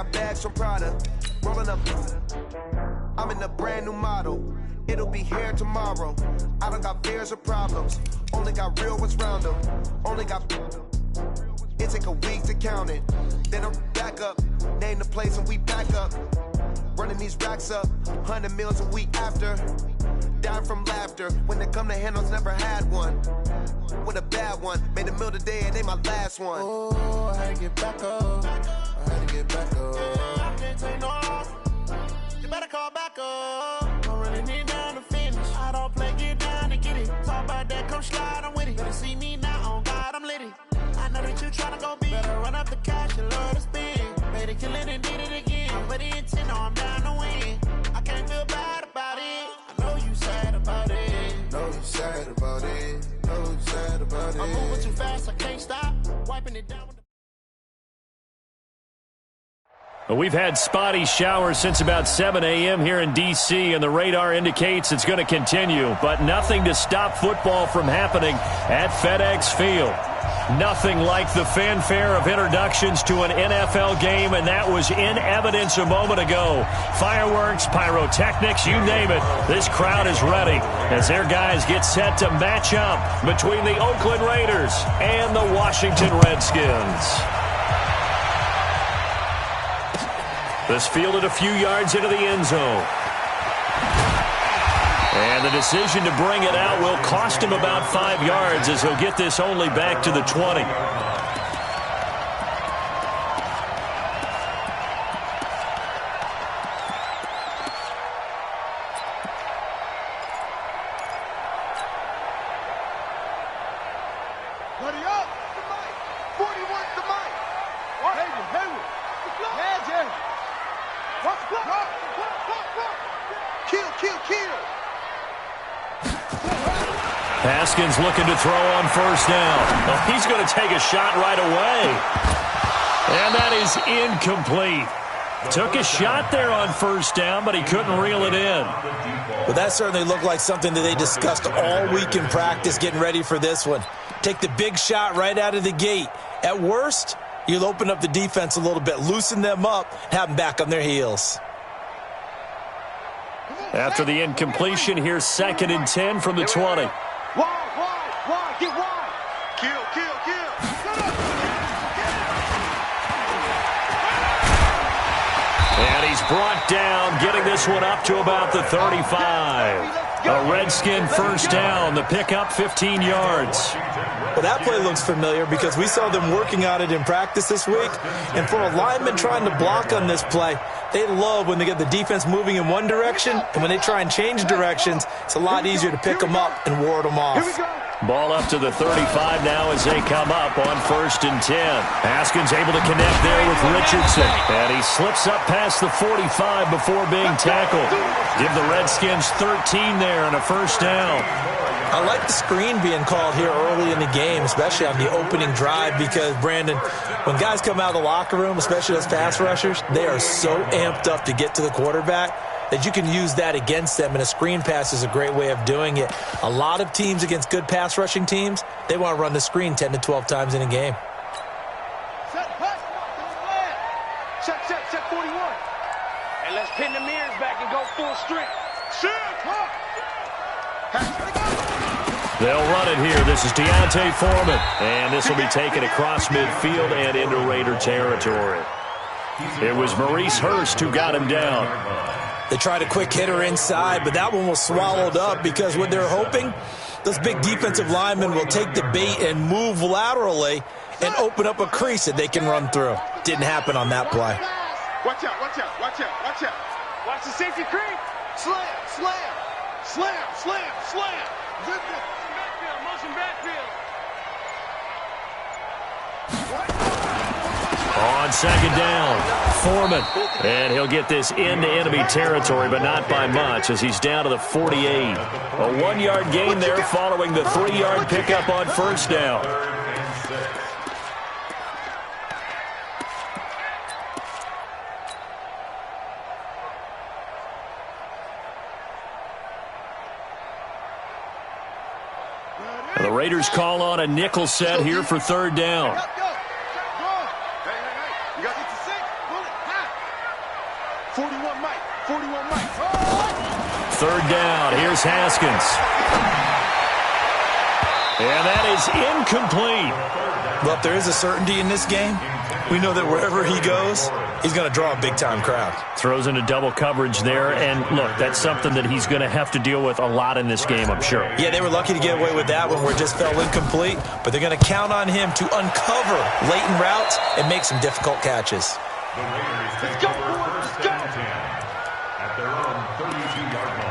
got bags from Prada. Rolling up. I'm in a brand new model. It'll be here tomorrow. I don't got fears or problems. Only got real ones round them. Only got. It take a week to count it. Then I'm back up. Name the place and we back up. Running these racks up. 100 meals a week after. Dying from laughter. When it come to handles, never had one. With a bad one. Made a meal today and they my last one. Oh, I had to get back up. I had to get back up. I can't take no off. You better call back up. Don't really need down to finish. I don't play, get down to get it. Talk about that, come slide, I'm with it. Better see me now, on God, I'm litty. I know that you tryna go big. Better run up the cash, you love to spend. Better kill it and did it again. I put it in 10, no, I'm down to win. I can't feel bad about it. I know you sad about it. Know you sad about it. Know you sad about it. I'm moving too fast, I can't stop. Wiping it down with the We've had spotty showers since about 7 a.m. here in D.C., and the radar indicates it's going to continue, but nothing to stop football from happening at FedEx Field. Nothing like the fanfare of introductions to an NFL game, and that was in evidence a moment ago. Fireworks, pyrotechnics, you name it. This crowd is ready as their guys get set to match up between the Oakland Raiders and the Washington Redskins. This fielded a few yards into the end zone. And the decision to bring it out will cost him about 5 yards as he'll get this only back to the 20. Buddy up! The mic! 41's the mic! Hayward! Magic! Kill! Haskins looking to throw on first down. Oh, he's going to take a shot right away. And that is incomplete. Took a shot there on first down, but he couldn't reel it in. Well, that certainly looked like something that they discussed all week in practice getting ready for this one. Take the big shot right out of the gate. At worst, you'll open up the defense a little bit, loosen them up, have them back on their heels. After the incompletion, here's 2nd and 10 from the 20. Wide, get wide. Kill. And he's brought down, getting this one up to about the 35. A Redskin first down, the pickup 15 yards. Well, that play looks familiar because we saw them working on it in practice this week. And for a lineman trying to block on this play, they love when they get the defense moving in one direction, and when they try and change directions, it's a lot easier to pick them up and ward them off. Ball up to the 35 now as they come up on 1st and 10. Haskins able to connect there with Richardson. And he slips up past the 45 before being tackled. Give the Redskins 13 there and a first down. I like the screen being called here early in the game, especially on the opening drive, because, Brandon, when guys come out of the locker room, especially those pass rushers, they are so amped up to get to the quarterback that you can use that against them, and a screen pass is a great way of doing it. A lot of teams against good pass rushing teams, they want to run the screen 10 to 12 times in a game. Check 41. And let's pin the mirrors back and go full strength. They'll run it here. This is Deontay Foreman. And this will be taken across midfield and into Raider territory. It was Maurice Hurst who got him down. They tried a quick hitter inside, but that one was swallowed up because what they're hoping, those big defensive linemen will take the bait and move laterally and open up a crease that they can run through. Didn't happen on that play. Watch out. Watch the safety creep. Slam. Motion backfield. On 2nd down, Foreman. And he'll get this into enemy territory, but not by much as he's down to the 48. A 1-yard gain there following the 3-yard pickup on first down. The Raiders call on a nickel set here for 3rd down. third down. Here's Haskins. And that is incomplete. Well, if there is a certainty in this game, we know that wherever he goes, he's going to draw a big-time crowd. Throws into double coverage there, and look, that's something that he's going to have to deal with a lot in this game, I'm sure. Yeah, they were lucky to get away with that one where it just fell incomplete, but they're going to count on him to uncover latent routes and make some difficult catches. Let's go, boys. Let's go. At their own 32-yard line.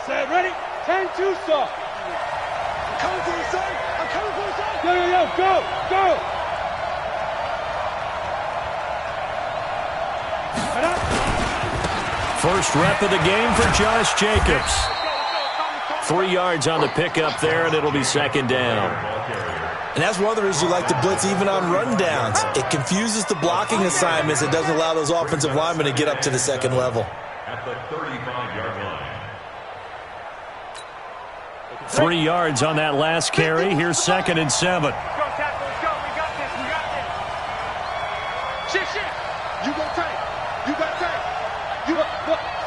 Set, ready? 10-2, sir. I'm coming for you, son. I'm coming for you, son. Yo, go, go. Head up. First rep of the game for Josh Jacobs. 3 yards on the pickup there, and it'll be second down. And that's one of the reasons you like to blitz even on rundowns. It confuses the blocking assignments. It doesn't allow those offensive linemen to get up to the second level. At the 35-yard line. 3 yards on that last carry. Here's 2nd and 7. Go, tackle. Let's go. We got this. We got this. Shit. You go tight. You got tight. You go.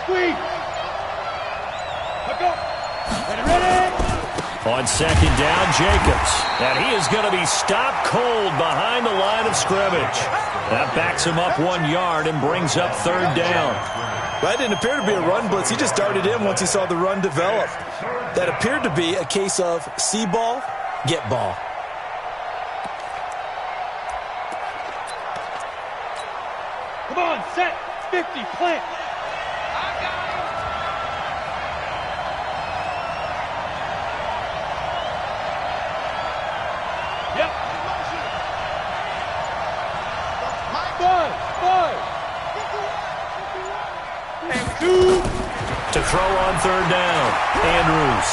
Squeeze. Let go. Ready. On second down, Jacobs. And he is going to be stopped cold behind the line of scrimmage. That backs him up 1 yard and brings up third down. Well, that didn't appear to be a run blitz. He just darted in once he saw the run develop. That appeared to be a case of see ball, get ball. Come on, set. 50, plant. Yep. 5. And 2. To throw on third down, Andrews.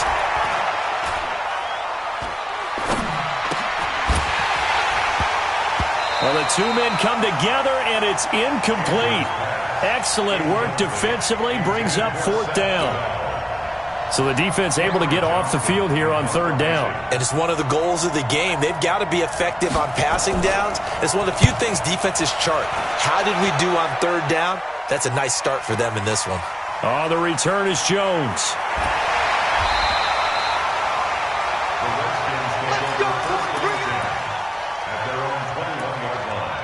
Well, the two men come together, and it's incomplete. Excellent work defensively, brings up fourth down. So the defense able to get off the field here on third down. And it's one of the goals of the game. They've got to be effective on passing downs. It's one of the few things defenses chart. How did we do on third down? That's a nice start for them in this one. Oh, the return is Jones. At their own 21-yard line.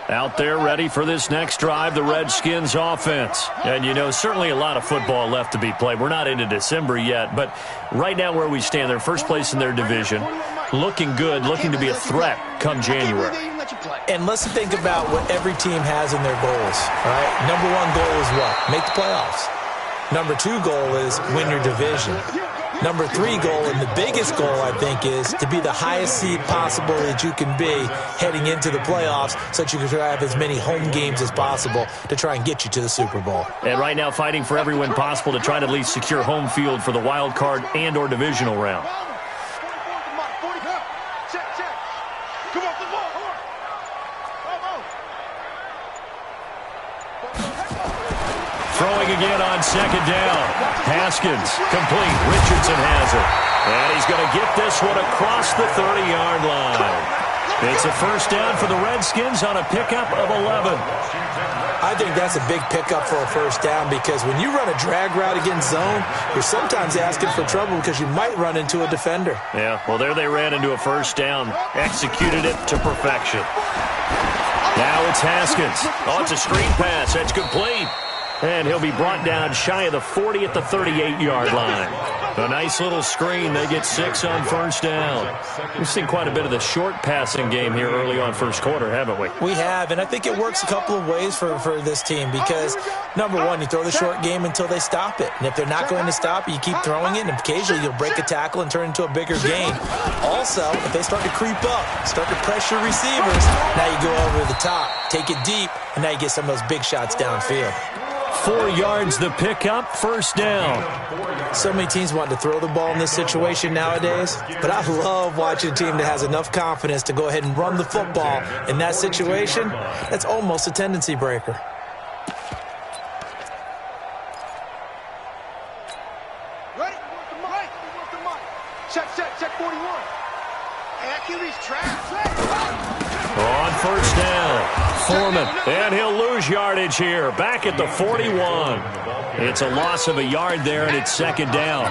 Out there ready for this next drive, the Redskins offense. And, you know, certainly a lot of football left to be played. We're not into December yet, but right now where we stand, they're first place in their division, looking good, looking to be a threat come January. And let's think about what every team has in their goals, all right? Number one goal is what? Make the playoffs. Number two goal is win your division. Number three goal, and the biggest goal, I think, is to be the highest seed possible that you can be heading into the playoffs so that you can have as many home games as possible to try and get you to the Super Bowl. And right now fighting for every win possible to try to at least secure home field for the wild card and or divisional round. Throwing again on second down. Haskins, complete. Richardson has it. And he's going to get this one across the 30-yard line. It's a first down for the Redskins on a pickup of 11. I think that's a big pickup for a first down because when you run a drag route against zone, you're sometimes asking for trouble because you might run into a defender. Yeah, well, there they ran into a first down. Executed it to perfection. Now it's Haskins. Oh, it's a screen pass. That's complete. And he'll be brought down shy of the 40 at the 38-yard line. A nice little screen. They get 6 on first down. We've seen quite a bit of the short passing game here early on first quarter, haven't we? We have, and I think it works a couple of ways for this team because, number one, you throw the short game until they stop it. And if they're not going to stop it, you keep throwing it, and occasionally you'll break a tackle and turn it into a bigger gain. Also, if they start to creep up, start to pressure receivers, now you go over the top, take it deep, and now you get some of those big shots downfield. 4 yards the pickup, first down. So many teams want to throw the ball in this situation nowadays, but I love watching a team that has enough confidence to go ahead and run the football. In that situation, that's almost a tendency breaker. Ready? Check 41. Accuracy's trapped. On first down, Foreman, and he'll lose yardage here, back at the 41. It's a loss of a yard there, and it's second down.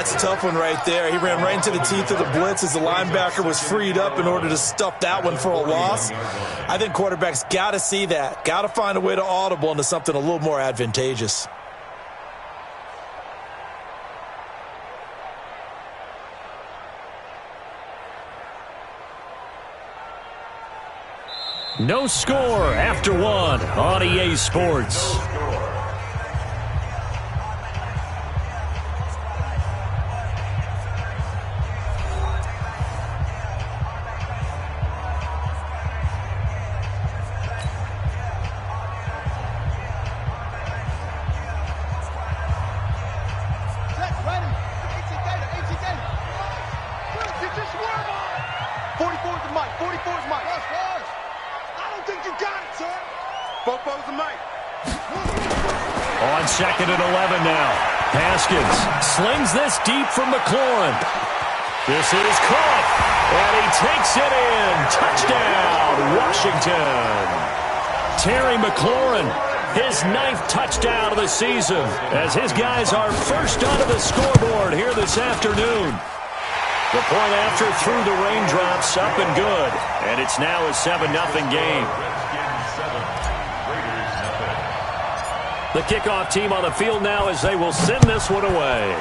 It's a tough one right there. He ran right into the teeth of the blitz as the linebacker was freed up in order to stuff that one for a loss. I think quarterbacks got to see that, got to find a way to audible into something a little more advantageous. No score after one on EA Sports. On second and 11 now. Haskins slings this deep from McLaurin. This is caught, and he takes it in. Touchdown, Washington. Terry McLaurin, his 9th touchdown of the season, as his guys are first onto the scoreboard here this afternoon. The point after through the raindrops, up and good, and it's now a 7-0 game. The kickoff team on the field now as they will send this one away.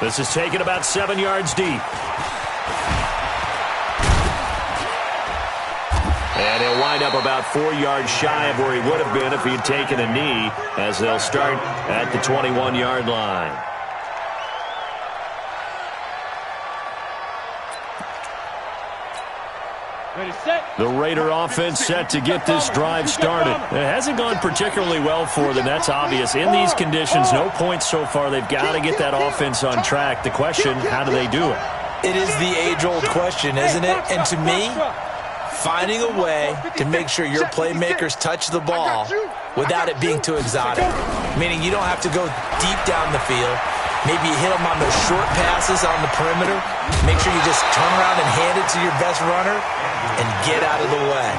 This is taken about 7 yards deep. And he'll wind up about 4 yards shy of where he would have been if he had taken a knee, as they'll start at the 21-yard line. The Raider offense set to get this drive started. It hasn't gone particularly well for them. That's obvious. In these conditions, no points so far. They've got to get that offense on track. The question, how do they do it? It is the age-old question, isn't it? And to me, finding a way to make sure your playmakers touch the ball without it being too exotic. Meaning you don't have to go deep down the field. Maybe you hit them on those short passes on the perimeter. Make sure you just turn around and hand it to your best runner and get out of the way.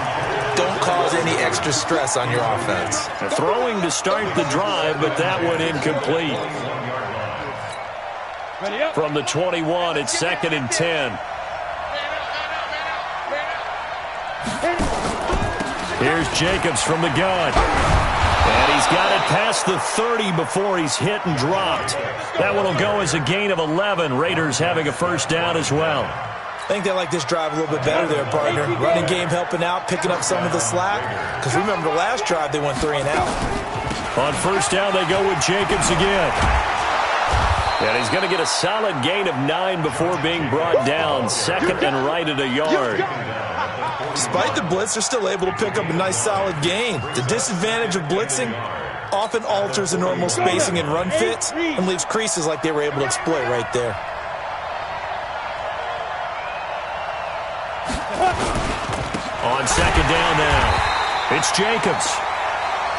Don't cause any extra stress on your offense. Throwing to start the drive, but that one incomplete. From the 21, it's 2nd and 10. Here's Jacobs from the gun. And he's got it past the 30 before he's hit and dropped. That one will go as a gain of 11. Raiders having a first down as well. I think they like this drive a little bit better there, partner. Running game helping out, picking up some of the slack. Because remember, the last drive they went 3 and out. On first down, they go with Jacobs again. And he's going to get a solid gain of 9 before being brought down. 2nd and right at a yard. Despite the blitz, they're still able to pick up a nice solid gain. The disadvantage of blitzing often alters the normal spacing and run fits and leaves creases like they were able to exploit right there. On second down now, it's Jacobs.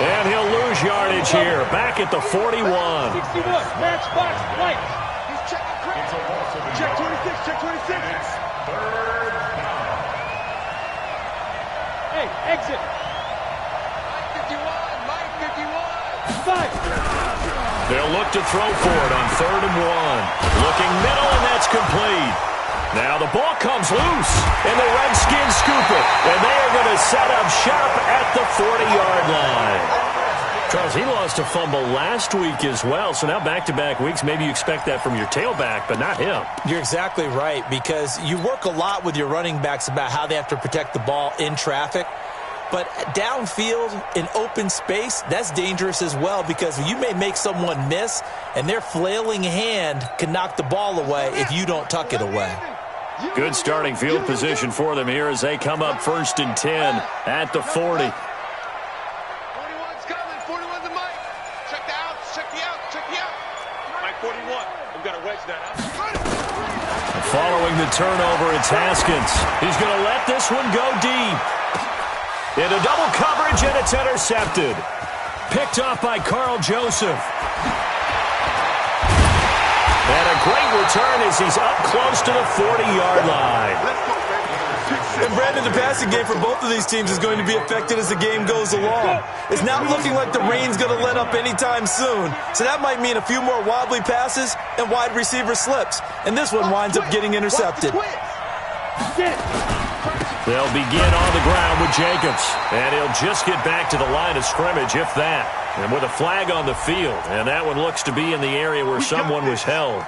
And he'll lose yardage here, back at the 41. 61, match box, right. He's checking credit. Check 26, check 26. Hey, exit. Mike 51. 5. They'll look to throw for it on 3rd and 1. Looking middle, and that's complete. Now the ball comes loose, and the Redskins scoop it. And they are going to set up shop at the 40-yard line. Charles, he lost a fumble last week as well, so now back-to-back weeks, maybe you expect that from your tailback, but not him. You're exactly right, because you work a lot with your running backs about how they have to protect the ball in traffic. But downfield, in open space, that's dangerous as well, because you may make someone miss, and their flailing hand can knock the ball away if you don't tuck it away. Good starting field position for them here as they come up 1st and 10 at the 40. 41. We've got to wedge that out. Following the turnover, it's Haskins. He's going to let this one go deep. Into double coverage, and it's intercepted. Picked off by Carl Joseph. And a great return as he's up close to the 40-yard line. And Brandon, the passing game for both of these teams is going to be affected as the game goes along. It's not looking like the rain's going to let up anytime soon. So that might mean a few more wobbly passes and wide receiver slips. And this one winds up getting intercepted. They'll begin on the ground with Jacobs. And he'll just get back to the line of scrimmage, if that. And with a flag on the field. And that one looks to be in the area where someone was held.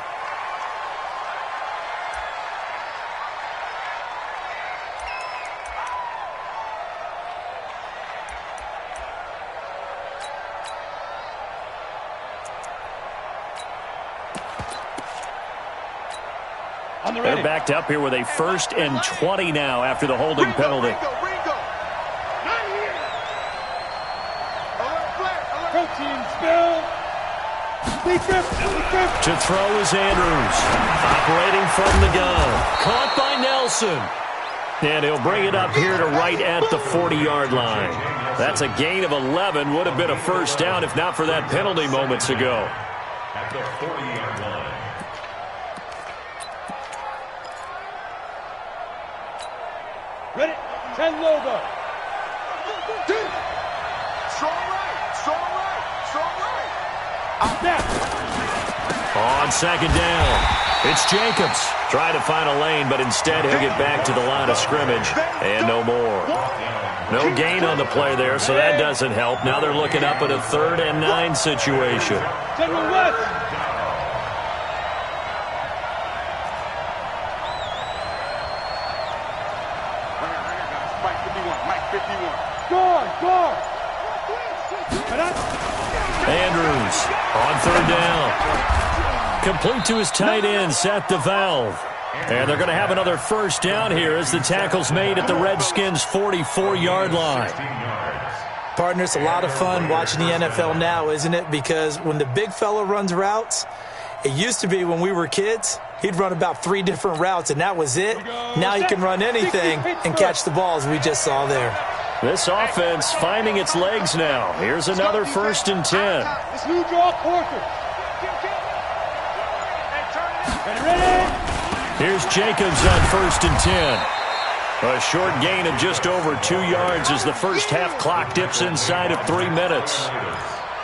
They're backed up here with a 1st and 20 now after the holding penalty. To throw is Andrews. Operating from the gun. Caught by Nelson. And he'll bring it up here to right at the 40-yard line. That's a gain of 11. Would have been a first down if not for that penalty moments ago. At the 40-yard line. Ready? 10 Lobo. Strong right. Strong right. Strong right. Out there. On 2nd down, it's Jacobs. Trying to find a lane, but instead he'll get back to the line of scrimmage. And no more. No gain on the play there, so that doesn't help. Now they're looking up at a 3rd and 9 situation. General West. Andrews on 3rd down. Complete to his tight end, Seth DeValve. And they're going to have another first down here as the tackle's made at the Redskins' 44-yard line. Partner, it's a lot of fun watching the NFL now, isn't it? Because when the big fella runs routes, it used to be when we were kids, he'd run about 3 different routes, and that was it. Now he can run anything and catch the balls we just saw there. This offense finding its legs now. Here's another 1st and 10. This new draw quarter. Ready? Here's Jacobs on 1st and 10. A short gain of just over 2 yards as the first half clock dips inside of 3 minutes.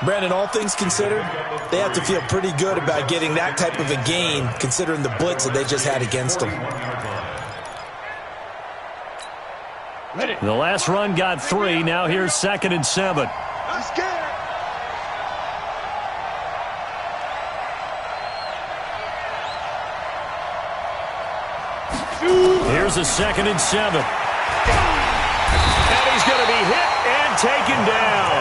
Brandon, all things considered, they have to feel pretty good about getting that type of a gain considering the blitz that they just had against them. The last run got 3. Now here's 2nd and 7. I'm scared. Here's a 2nd and 7. And he's going to be hit and taken down.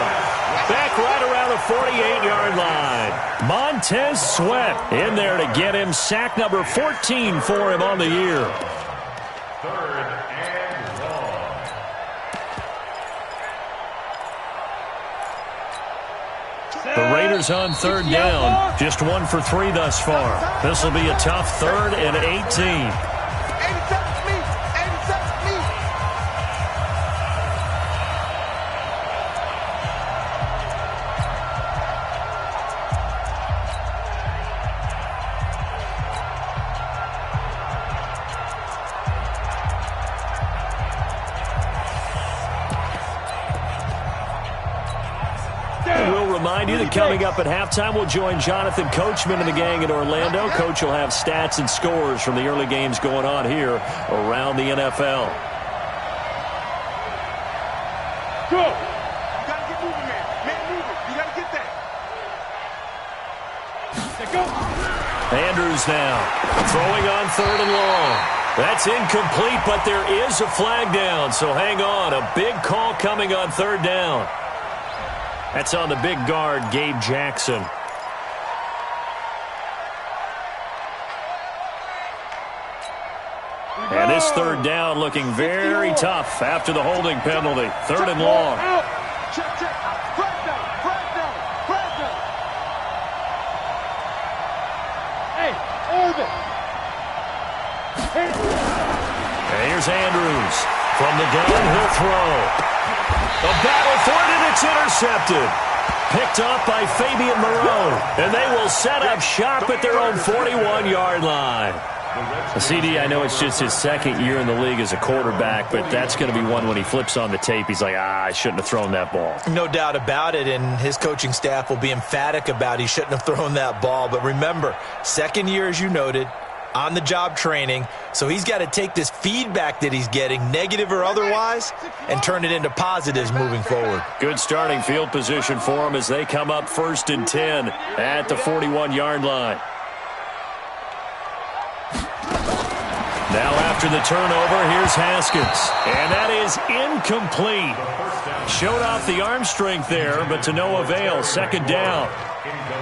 Back right around the 48-yard line. Montez Sweat in there to get him. Sack number 14 for him on the year. 3rd and long. The Raiders on 3rd down. Just 1 for 3 thus far. This will be a tough 3rd and 18. Coming up at halftime, we'll join Jonathan Coachman and the gang in Orlando. Coach will have stats and scores from the early games going on here around the NFL. Go! You gotta get moving, man. Man, moving. You gotta get that. Go! Andrews now throwing on 3rd and long. That's incomplete, but there is a flag down, so hang on. A big call coming on 3rd down. That's on the big guard, Gabe Jackson. And this 3rd down looking very tough after the holding penalty. 3rd and long. Check, check. Flag down. Flag down. Flag down. Orbit. And here's Andrews. From the gun, he'll throw. A battle for it, and it's intercepted. Picked up by Fabian Moreau. And they will set up shop at their own 41-yard line. CD, I know it's just his second year in the league as a quarterback, but that's going to be one when he flips on the tape. He's like, I shouldn't have thrown that ball. No doubt about it, and his coaching staff will be emphatic about he shouldn't have thrown that ball. But remember, second year, as you noted, on-the-job training, so he's got to take this feedback that he's getting, negative or otherwise, and turn it into positives moving forward. Good starting field position for him as they come up 1st and 10 at the 41-yard line. Now after the turnover, here's Haskins. And that is incomplete. Showed off the arm strength there, but to no avail. Second down.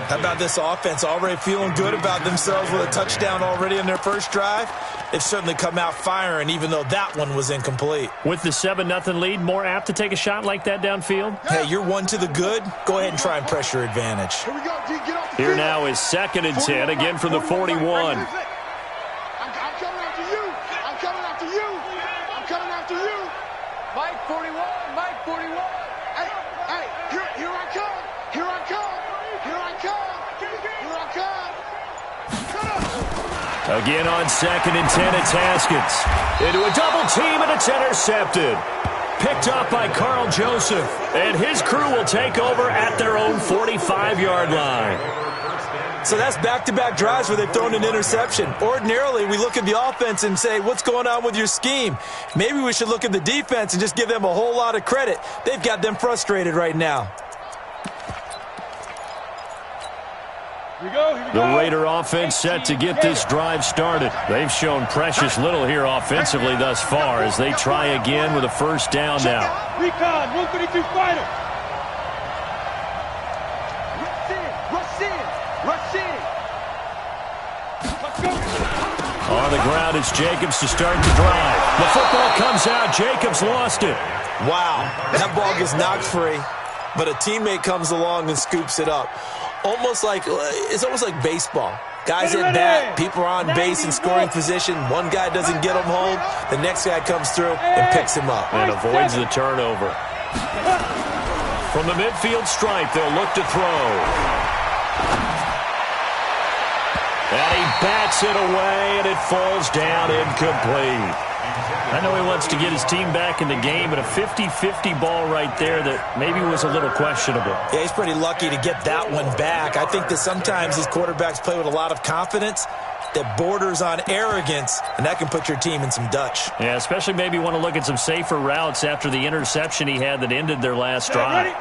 How about this offense already feeling good about themselves with a touchdown already in their first drive? They've certainly come out firing, even though that one was incomplete. With the 7-0 lead, more apt to take a shot like that downfield? Hey, you're one to the good. Go ahead and try and press your advantage. Here we go, D. Get off the Here field. now is 2nd and 10, again from the 41. I'm coming after you. I'm coming after you. I'm coming after you. Mike 41. Mike 41. Hey, here I come. Here I come. Here I come. Here I come. Again on 2nd and 10, it's Haskins. Into a double team, and it's intercepted. Picked up by Carl Joseph. And his crew will take over at their own 45-yard line. So that's back-to-back drives where they've thrown an interception. Ordinarily, we look at the offense and say, what's going on with your scheme? Maybe we should look at the defense and just give them a whole lot of credit. They've got them frustrated right now. Here we go. The Raider offense set to get this drive started. They've shown precious little here offensively thus far as they try again with a first down now. Recon, 132 fighter. Rush in. Let's go. On the ground, it's Jacobs to start the drive. The football comes out. Jacobs lost it. Wow, that ball gets knocked free, but a teammate comes along and scoops it up. It's almost like baseball. Guys at bat, people are on base in scoring position. One guy doesn't get him home. The next guy comes through and picks him up. And avoids the turnover. From the midfield stripe, they'll look to throw. And he bats it away, and it falls down incomplete. I know he wants to get his team back in the game, but a 50-50 ball right there that maybe was a little questionable. Yeah, he's pretty lucky to get that one back. I think that sometimes these quarterbacks play with a lot of confidence that borders on arrogance, and that can put your team in some Dutch. Yeah, especially maybe want to look at some safer routes after the interception he had that ended their last drive.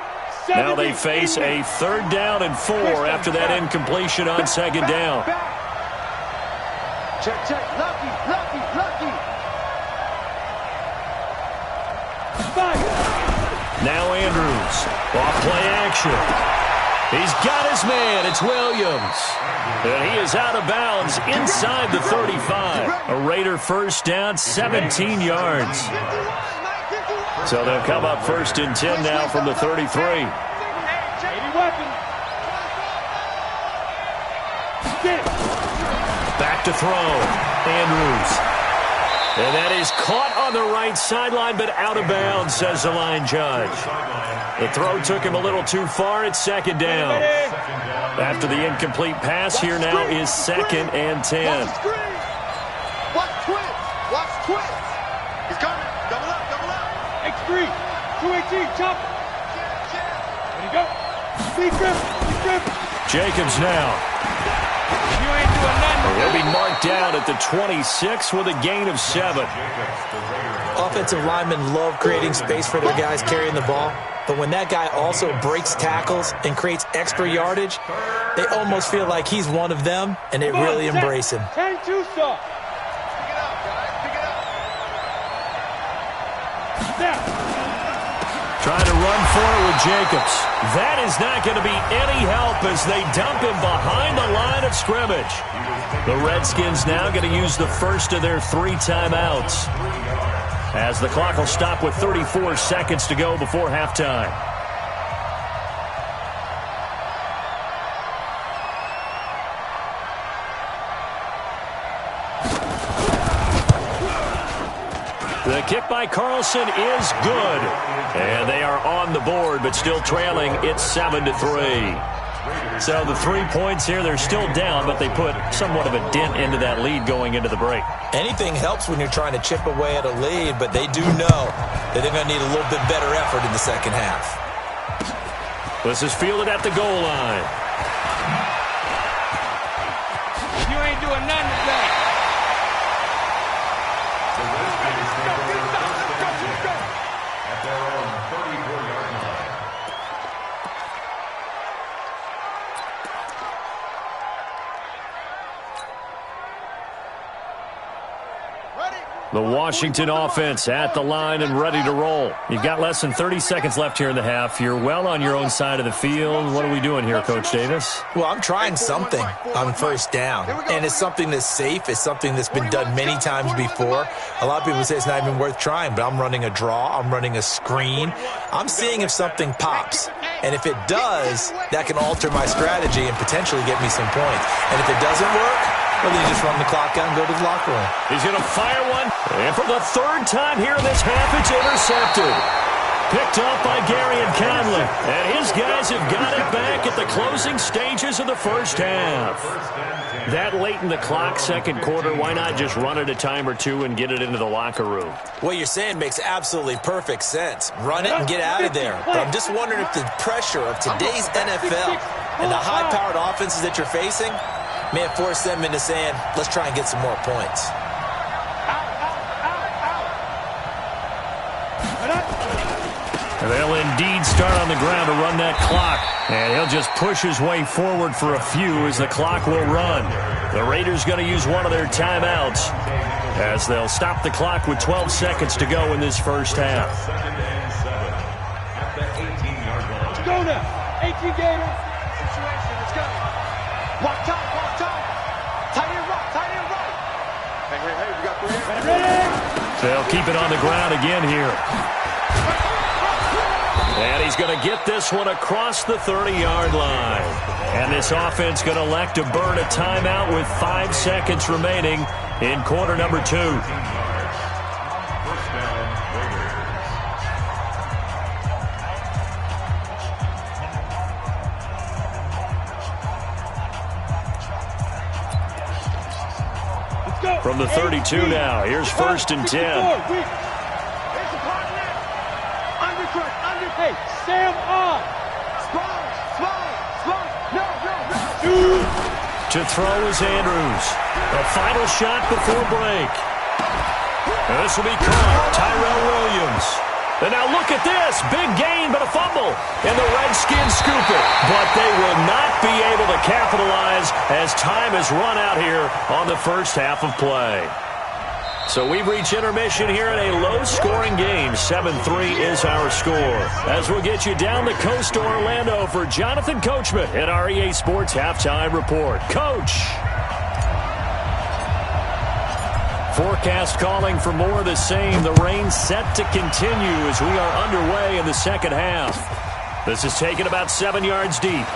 Now they face a 3rd down and 4 after that incompletion on 2nd down. Check. Lucky. Now Andrews. Off play action. He's got his man. It's Williams. And he is out of bounds inside the 35. A Raider first down, 17 yards. So they'll come up 1st and 10 now from the 33. Back to throw. Andrews. And that is caught on the right sideline, but out of bounds, says the line judge. The throw took him a little too far. It's 2nd down. After the incomplete pass, here now is 2nd and 10. Watch twist. He's coming. Double up. X3. 218. Chop. There you go. Speed grip. Jacobs now. You ain't doing nothing. He'll be marked down at the 26 with a gain of 7. Offensive linemen love creating space for their guys carrying the ball, but when that guy also breaks tackles and creates extra yardage, they almost feel like he's one of them, and they really embrace him. 10-2 soft. Pick it up. Trying to run for it with Jacobs. That is not going to be any help as they dump him behind the line of scrimmage. The Redskins now going to use the first of their 3 timeouts, as the clock will stop with 34 seconds to go before halftime. The kick by Carlson is good. And they are on the board, but still trailing. It's 7-3. So the 3 points here, they're still down, but they put somewhat of a dent into that lead going into the break. Anything helps when you're trying to chip away at a lead, but they do know that they're going to need a little bit better effort in the second half. This is fielded at the goal line. You ain't doing nothing today. At their own 34-yard line. The Washington offense at the line and ready to roll. You've got less than 30 seconds left here in the half. You're well on your own side of the field. What are we doing here, Coach Davis? Well, I'm trying something on first down, and it's something that's safe. It's something that's been done many times before. A lot of people say it's not even worth trying, but I'm running a draw. I'm running a screen. I'm seeing if something pops, and if it does, that can alter my strategy and potentially get me some points. And if it doesn't work, well, then you just run the clock out and go to the locker room. He's going to fire one. And for the third time here in this half, it's intercepted. Picked up by Gary and Conley. And his guys have got it back at the closing stages of the first half. That late in the clock, second quarter, why not just run it a time or two and get it into the locker room? What you're saying makes absolutely perfect sense. Run it and get out of there. But I'm just wondering if the pressure of today's NFL and the high-powered offenses that you're facing may have forced them into saying, let's try and get some more points. And they'll indeed start on the ground to run that clock. And he'll just push his way forward for a few as the clock will run. The Raiders going to use one of their timeouts as they'll stop the clock with 12 seconds to go in this first half. Let's go now. 18 Gators. Situation. Let's go. Block time. Tight end right. Hey, we got 3 hands. Ready? They'll keep it on the ground again here. And he's going to get this one across the 30-yard line. And this offense going to elect to burn a timeout with 5 seconds remaining in quarter number 2. From the 32 now, here's 1st and 10. Hey, Sam on. To throw is Andrews. A final shot before break. And this will be caught. Tyrell Williams. And now look at this. Big gain, but a fumble. And the Redskins scoop it. But they will not be able to capitalize as time has run out here on the first half of play. So we've reached intermission here in a low-scoring game. 7-3 is our score. As we'll get you down the coast to Orlando for Jonathan Coachman at our EA Sports Halftime Report. Coach! Forecast calling for more of the same. The rain set to continue as we are underway in the second half. This is taken about 7 yards deep.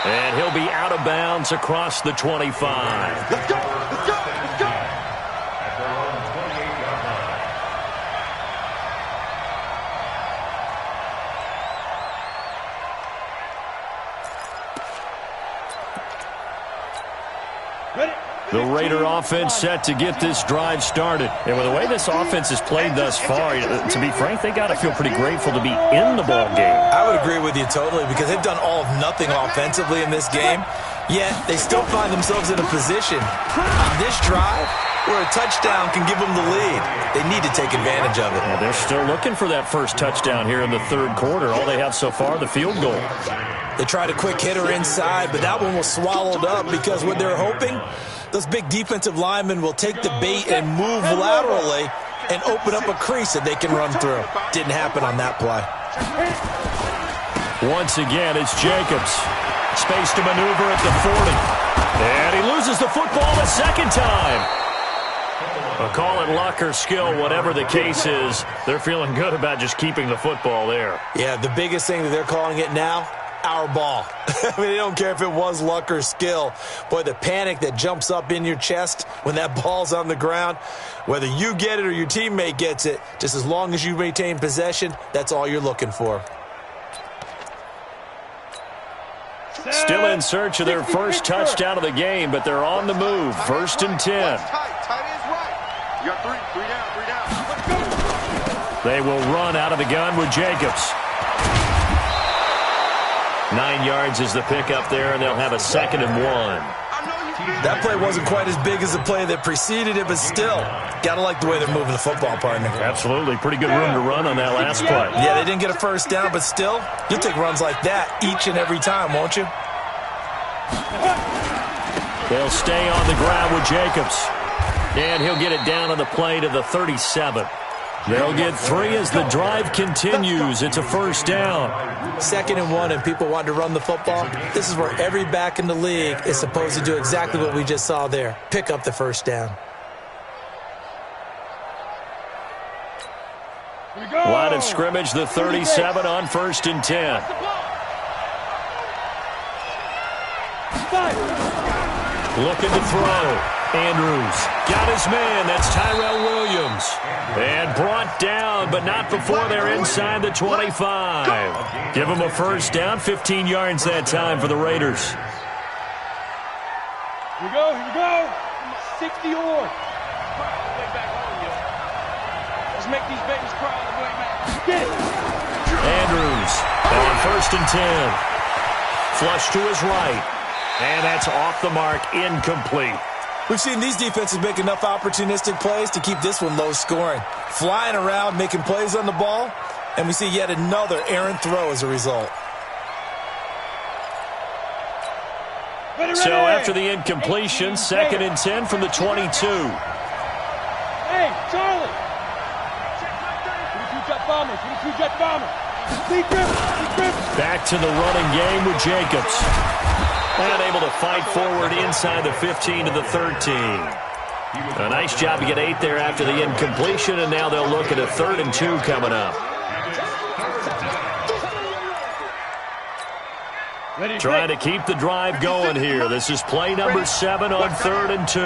And he'll be out of bounds across the 25. Let's go! The Raider offense set to get this drive started. And with the way this offense has played thus far, to be frank, they got to feel pretty grateful to be in the ball game. I would agree with you totally because they've done all of nothing offensively in this game, yet they still find themselves in a position on this drive where a touchdown can give them the lead. They need to take advantage of it. Well, they're still looking for that first touchdown here in the third quarter. All they have so far, the field goal. They tried a quick hitter inside, but that one was swallowed up because what they're hoping, those big defensive linemen will take the bait and move laterally and open up a crease that they can run through. Didn't happen on that play. Once again, it's Jacobs. Space to maneuver at the 40. And he loses the football a second time. Well, call it luck or skill, whatever the case is. They're feeling good about just keeping the football there. Yeah, the biggest thing that they're calling it now, our ball. I mean, they don't care if it was luck or skill. Boy, the panic that jumps up in your chest when that ball's on the ground, whether you get it or your teammate gets it, just as long as you maintain possession, that's all you're looking for. Still in search of their first touchdown of the game, but they're on the move. 1st and 10. You got three down. Let's go. They will run out of the gun with Jacobs. 9 yards is the pickup there, and they'll have a 2nd and 1. That play wasn't quite as big as the play that preceded it, but still, gotta like the way they're moving the football, partner. Absolutely. Pretty good room to run on that last play. Yeah, they didn't get a first down, but still, you'll take runs like that each and every time, won't you? They'll stay on the ground with Jacobs. And he'll get it down on the play to the 37. They'll get 3 as the drive continues. It's a first down. 2nd and 1, and people want to run the football. This is where every back in the league is supposed to do exactly what we just saw there. Pick up the first down. Line of scrimmage, the 37 on 1st and 10. Looking to throw. Andrews got his man. That's Tyrell Williams. And brought down, but not before they're inside the 25. Give them a first down, 15 yards that time for the Raiders. Here we go. 60 or. Let's make these babies cry on the way back. Get it. Andrews on 1st and 10. Flush to his right. And that's off the mark, incomplete. We've seen these defenses make enough opportunistic plays to keep this one low scoring. Flying around, making plays on the ball, and we see yet another errant throw as a result. So after the incompletion, 2nd and 10 from the 22. Hey, Charlie. 22 jet bomber. Back to the running game with Jacobs. And able to fight forward inside the 15 to the 13. A nice job to get 8 there after the incompletion, and now they'll look at a 3rd and 2 coming up. Trying to keep the drive going here. This is play number 7 on 3rd and 2.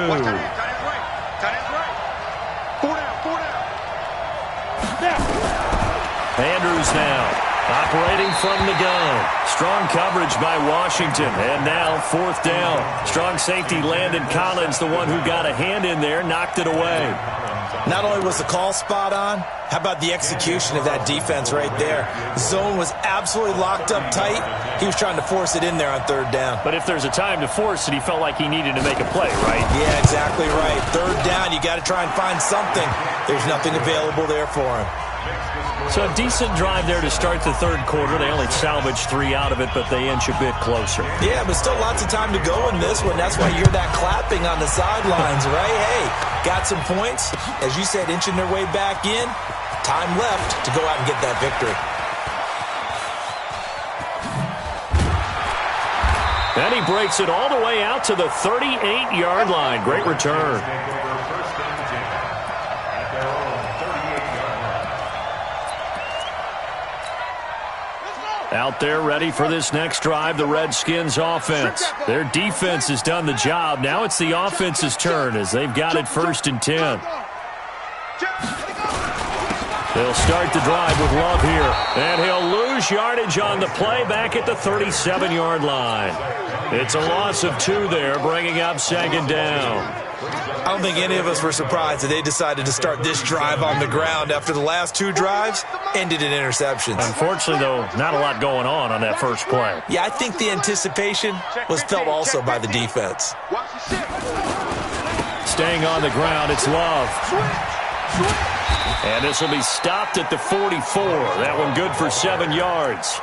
Andrews now. Operating from the gun. Strong coverage by Washington. And now 4th down. Strong safety Landon Collins, the one who got a hand in there, knocked it away. Not only was the call spot on, how about the execution of that defense right there? Zone was absolutely locked up tight. He was trying to force it in there on 3rd down. But if there's a time to force it, he felt like he needed to make a play, right? Yeah, exactly right. 3rd down, you got to try and find something. There's nothing available there for him. So a decent drive there to start the 3rd quarter. They only salvaged 3 out of it, but they inch a bit closer. Yeah, but still lots of time to go in this one. That's why you hear that clapping on the sidelines, right? Hey, got some points. As you said, inching their way back in. Time left to go out and get that victory. And he breaks it all the way out to the 38-yard line. Great return. Out there ready for this next drive, the Redskins offense. Their defense has done the job. Now it's the offense's turn as they've got it 1st and 10. They'll start the drive with Love here. And he'll lose yardage on the play back at the 37-yard line. It's a loss of 2 there, bringing up 2nd down. I don't think any of us were surprised that they decided to start this drive on the ground after the last 2 drives ended in interceptions. Unfortunately, though, not a lot going on that first play. Yeah, I think the anticipation was felt also by the defense. Staying on the ground, it's Love. And this will be stopped at the 44. That one good for 7 yards.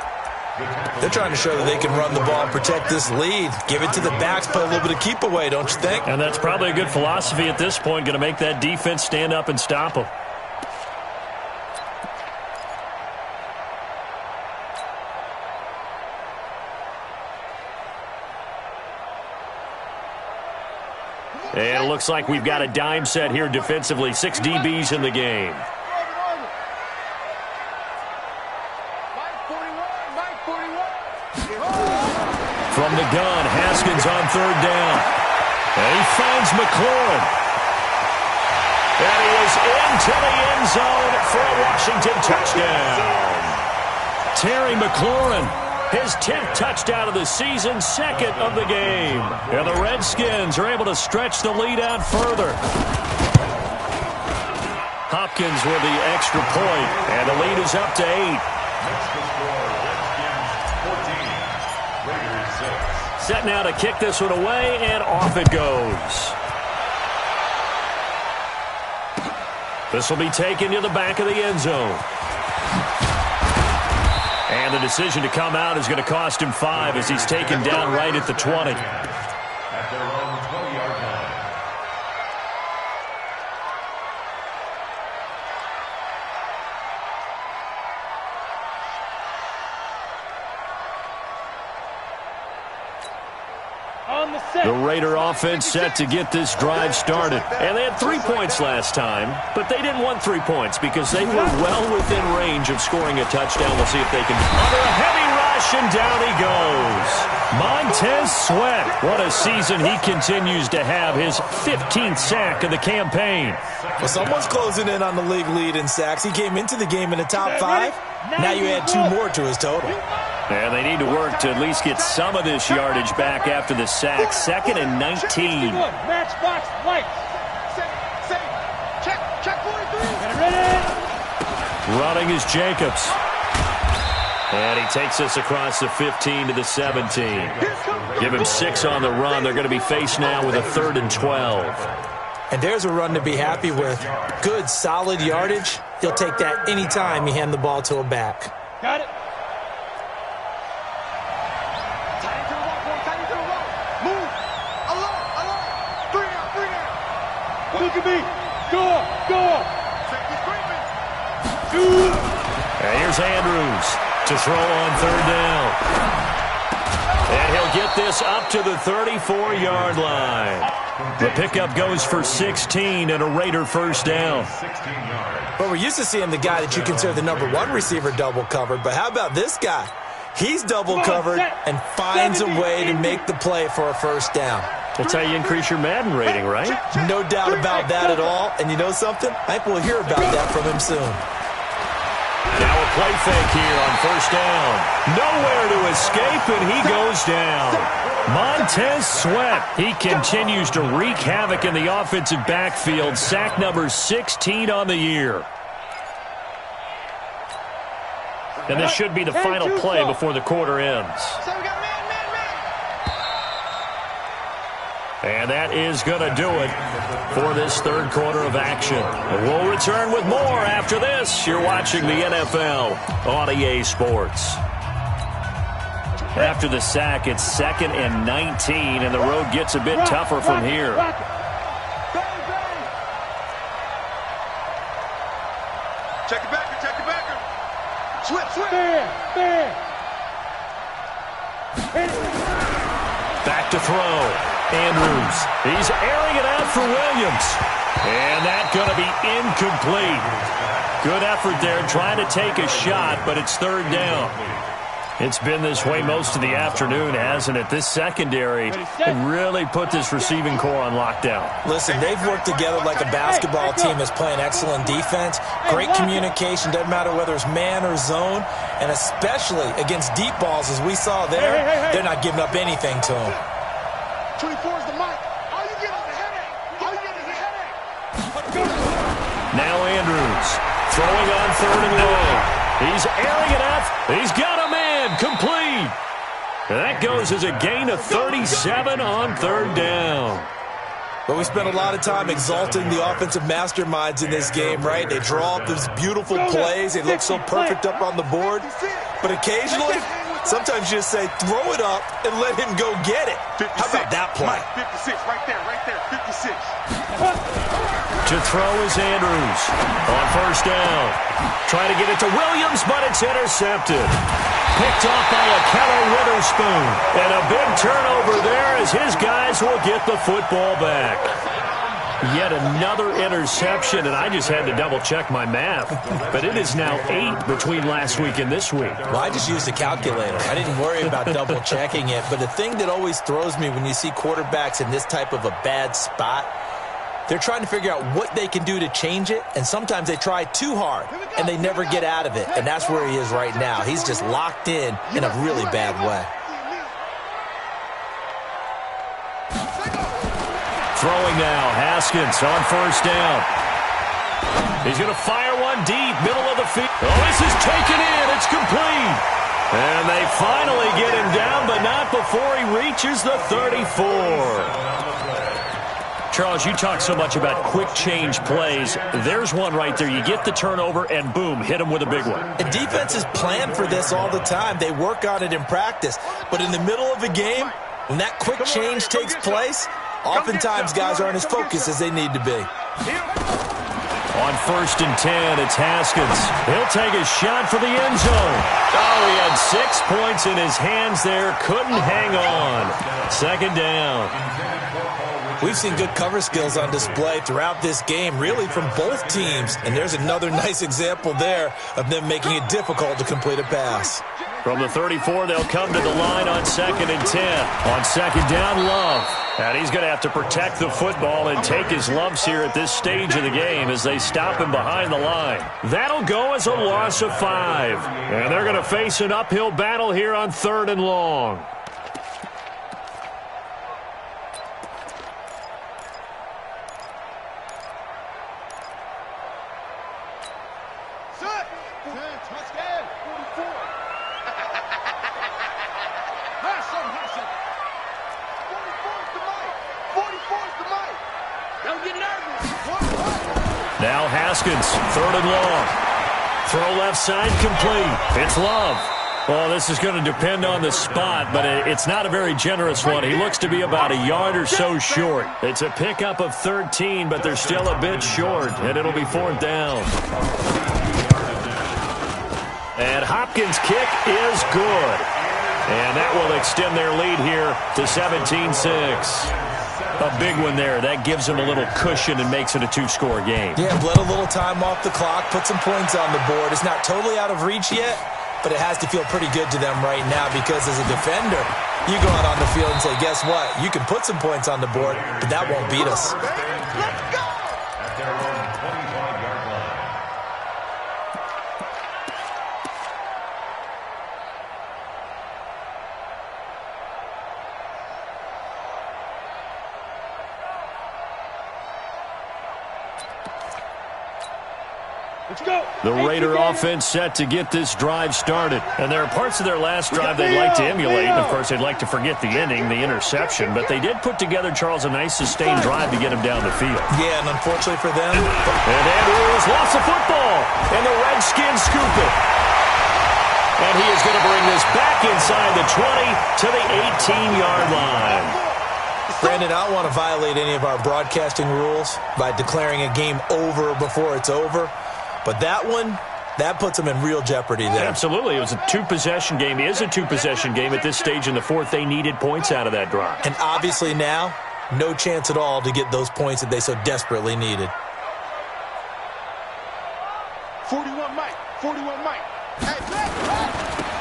They're trying to show that they can run the ball and protect this lead. Give it to the backs, play a little bit of keep away, don't you think? And that's probably a good philosophy at this point, going to make that defense stand up and stop them. And it looks like we've got a dime set here defensively. 6 DBs in the game. From the gun, Haskins on third down. And he finds McLaurin. And he is into the end zone for a Washington touchdown. Terry McLaurin, his 10th touchdown of the season, second of the game. And the Redskins are able to stretch the lead out further. Hopkins with the extra point, and the lead is up to 8. Set now to kick this one away, and off it goes. This will be taken to the back of the end zone. And the decision to come out is going to cost him 5 as he's taken down right at the 20. At their own 20-yard line. The Raider offense set to get this drive started. And they had 3 points last time, but they didn't want 3 points because they were well within range of scoring a touchdown. We'll see if they can. Under a heavy rush, and down he goes. Montez Sweat. What a season he continues to have. His 15th sack of the campaign. Well, someone's closing in on the league lead in sacks. He came into the game in the top 5. Now you add 2 more to his total. And they need to work to at least get some of this yardage back after the sack. 2nd and 19. Matchbox lights. Check 43. Running is Jacobs. And he takes us across the 15 to the 17. Give him 6 on the run. They're going to be faced now with a 3rd and 12. And there's a run to be happy with. Good, solid yardage. He'll take that anytime you hand the ball to a back. Got it. Look at me. Go. And here's Andrews to throw on 3rd down. And he'll get this up to the 34-yard line. The pickup goes for 16 and a Raider first down. But we're used to seeing the guy that you consider the number 1 receiver double covered. But how about this guy? He's double covered and finds a way to make the play for a first down. That's how you increase your Madden rating, right? No doubt about that at all. And you know something? I think we'll hear about that from him soon. Now a play fake here on first down. Nowhere to escape, and he goes down. Montez Sweat. He continues to wreak havoc in the offensive backfield. Sack number 16 on the year. And this should be the final play before the quarter ends. And that is going to do it for this 3rd quarter of action. We'll return with more after this. You're watching the NFL on EA Sports. After the sack, it's 2nd and 19, and the road gets a bit tougher from here. Check it backer. Switch. There. Back to throw. Andrews. He's airing it out for Williams. And that's going to be incomplete. Good effort there trying to take a shot, but it's 3rd down. It's been this way most of the afternoon, hasn't it? This secondary really put this receiving core on lockdown. Listen, they've worked together like a basketball team that's playing excellent defense. Great communication, doesn't matter whether it's man or zone, and especially against deep balls as we saw there, they're not giving up anything to them. 24 is the mic. All you get is a headache. Now Andrews throwing on 3rd and long. He's airing it out. He's got a man complete. That goes as a gain of 37 on 3rd down. But we spent a lot of time exalting the offensive masterminds in this game, right? They draw up these beautiful plays. They look so perfect up on the board. But occasionally, sometimes you just say, throw it up and let him go get it. 56. How about that play? 56, right there, 56. To throw is Andrews on first down. Trying to get it to Williams, but it's intercepted. Picked off by a Keller Witherspoon. And a big turnover there as his guys will get the football back. Yet another interception, and I just had to double-check my math. But it is now 8 between last week and this week. Well, I just used a calculator. I didn't worry about double-checking it. But the thing that always throws me when you see quarterbacks in this type of a bad spot, they're trying to figure out what they can do to change it, and sometimes they try too hard, and they never get out of it. And that's where he is right now. He's just locked in a really bad way. Throwing now, Haskins on first down. He's going to fire one deep, middle of the field. Oh, this is taken in. It's complete. And they finally get him down, but not before he reaches the 34. Charles, you talk so much about quick change plays. There's one right there. You get the turnover, and boom, hit him with a big one. And defenses plan for this all the time. They work on it in practice. But in the middle of a game, when that quick change takes place, oftentimes guys aren't as focused as they need to be. On first and 10, it's Haskins. He'll take a shot for the end zone. Oh, he had 6 points in his hands there. Couldn't hang on. Second down. We've seen good cover skills on display throughout this game, really from both teams. And there's another nice example there of them making it difficult to complete a pass. From the 34, they'll come to the line on second and 10. On second down, Love. And he's going to have to protect the football and take his lumps here at this stage of the game as they stop him behind the line. That'll go as a loss of 5. And they're going to face an uphill battle here on third and long. Now Haskins, third and long. Throw left side, complete. It's Love. Well, this is going to depend on the spot, but it's not a very generous one. He looks to be about a yard or so short. It's a pickup of 13, but they're still a bit short, and it'll be fourth down. And Hopkins' kick is good. And that will extend their lead here to 17-6. A big one there. That gives them a little cushion and makes it a 2-score game. Yeah, bled a little time off the clock, put some points on the board. It's not totally out of reach yet, but it has to feel pretty good to them right now because as a defender, you go out on the field and say, guess what? You can put some points on the board, but that won't beat us. Let's go! At their own 25-yard line. Let's go. The Raider offense set to get this drive started. And there are parts of their last drive they'd like to emulate. And, of course, they'd like to forget the ending, the interception. But they did put together, Charles, a nice sustained drive to get him down the field. Yeah, and unfortunately for them. And Andrews lost the football. And the Redskins scoop it. And he is going to bring this back inside the 20 to the 18-yard line. Brandon, I don't want to violate any of our broadcasting rules by declaring a game over before it's over. But that one, that puts them in real jeopardy there. Absolutely. It was a two-possession game. It is a two-possession game at this stage in the fourth. They needed points out of that drive. And obviously now, no chance at all to get those points that they so desperately needed. 41 Mike. 41 Mike.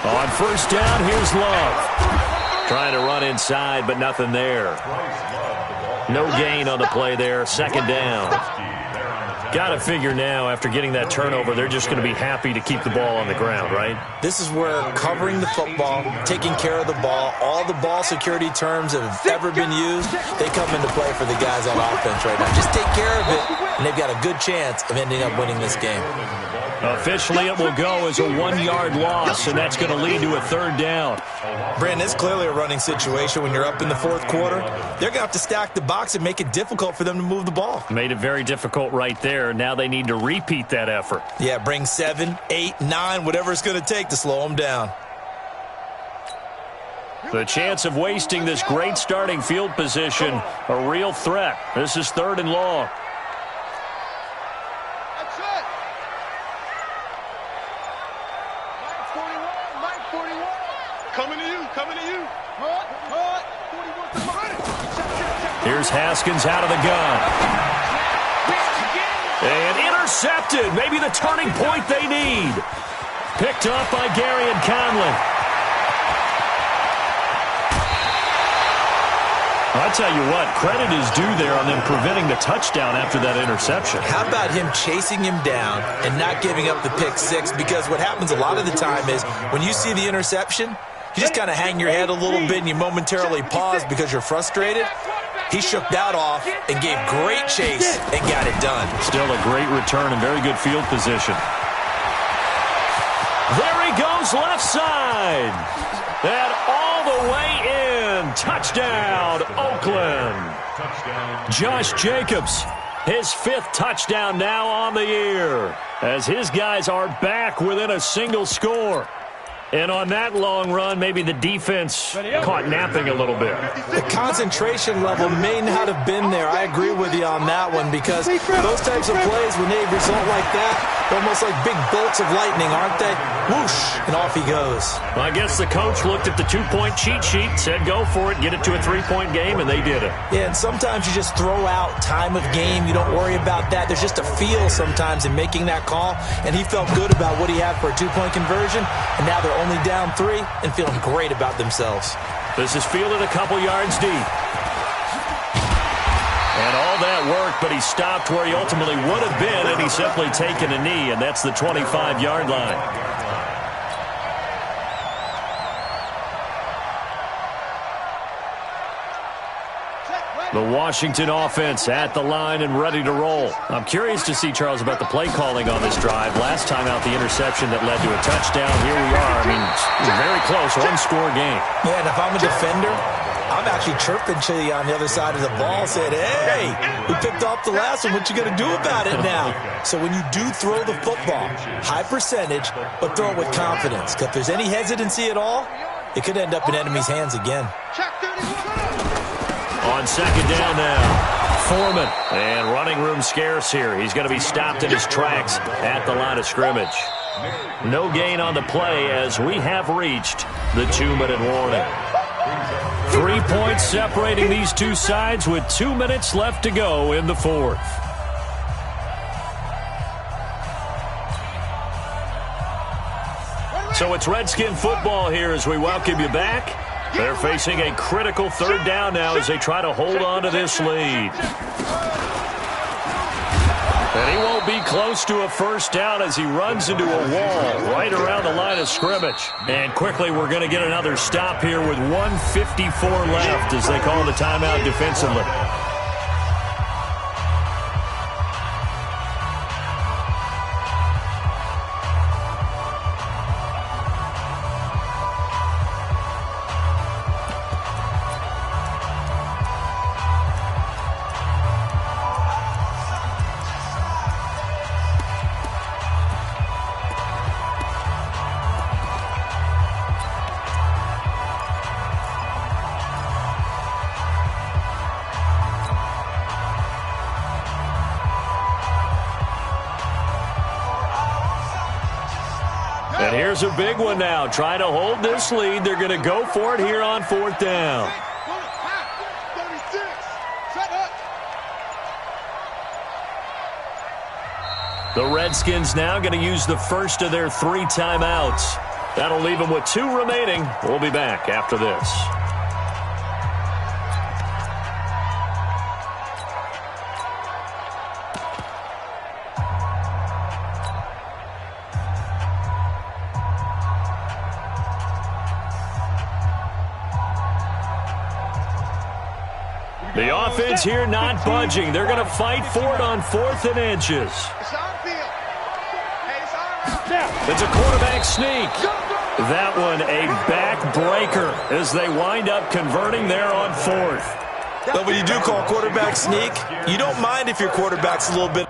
On first down, here's Love. Trying to run inside, but nothing there. No gain on the play there. Second down. Got to figure now, after getting that turnover, they're just going to be happy to keep the ball on the ground, right? This is where covering the football, taking care of the ball, all the ball security terms that have ever been used, they come into play for the guys on offense right now. Just take care of it, and they've got a good chance of ending up winning this game. Officially, it will go as a 1-yard loss, and that's going to lead to a third down. Brandon, it's clearly a running situation when you're up in the fourth quarter. They're going to have to stack the box and make it difficult for them to move the ball. Made it very difficult right there. Now they need to repeat that effort. Yeah, bring 7, 8, 9, whatever it's going to take to slow them down. The chance of wasting this great starting field position, a real threat. This is third and long. Here's Haskins out of the gun. And intercepted. Maybe the turning point they need. Picked up by Gary and Conley. I'll tell you what, credit is due there on them preventing the touchdown after that interception. How about him chasing him down and not giving up the pick six? Because what happens a lot of the time is when you see the interception, you just kind of hang your head a little bit and you momentarily pause because you're frustrated. He shook that off and gave great chase and got it done. Still a great return and very good field position. There he goes, left side. And all the way in. Touchdown, Oakland. Josh Jacobs, his 5th touchdown now on the year, as his guys are back within a single score. And on that long run, maybe the defense caught napping a little bit. The concentration level may not have been there. I agree with you on that one, because those types of plays, when they result like that, they're almost like big bolts of lightning, aren't they? Whoosh, and off he goes. Well, I guess the coach looked at the 2-point cheat sheet, said go for it, get it to a 3-point game, and they did it. Yeah, and sometimes you just throw out time of game. You don't worry about that. There's just a feel sometimes in making that call, and he felt good about what he had for a 2-point conversion, and now they're only down 3 and feeling great about themselves. This is fielded a couple yards deep. And all that worked, but he stopped where he ultimately would have been, and he's simply taken a knee, and that's the 25-yard line. The Washington offense at the line and ready to roll. I'm curious to see, Charles, about the play calling on this drive. Last time out, the interception that led to a touchdown. Here we are. I mean, it's very close, one-score game. Yeah, and if I'm a defender, I'm actually chirping to you on the other side of the ball, saying, hey, we picked off the last one. What you going to do about it now? So when you do throw the football, high percentage, but throw it with confidence. Because if there's any hesitancy at all, it could end up in enemy's hands again. On second down now, Foreman. And running room scarce here. He's going to be stopped in his tracks at the line of scrimmage. No gain on the play as we have reached the 2-minute warning. 3 points separating these two sides with 2 minutes left to go in the 4th. So it's Redskin football here as we welcome you back. They're facing a critical 3rd down now as they try to hold on to this lead. And he won't be close to a 1st down as he runs into a wall right around the line of scrimmage. And quickly we're going to get another stop here with 1:54 left as they call the timeout defensively. And here's a big one now. Trying to hold this lead. They're going to go for it here on 4th down. The Redskins now going to use the first of their 3 timeouts. That'll leave them with 2 remaining. We'll be back after this. The offense here not budging. They're going to fight for it on 4th and inches. It's a quarterback sneak. That one a backbreaker as they wind up converting there on 4th. But when you do call quarterback sneak, you don't mind if your quarterback's a little bit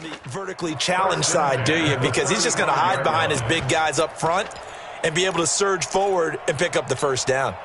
The vertically challenged side, do you? Because he's just going to hide behind his big guys up front and be able to surge forward and pick up the first down.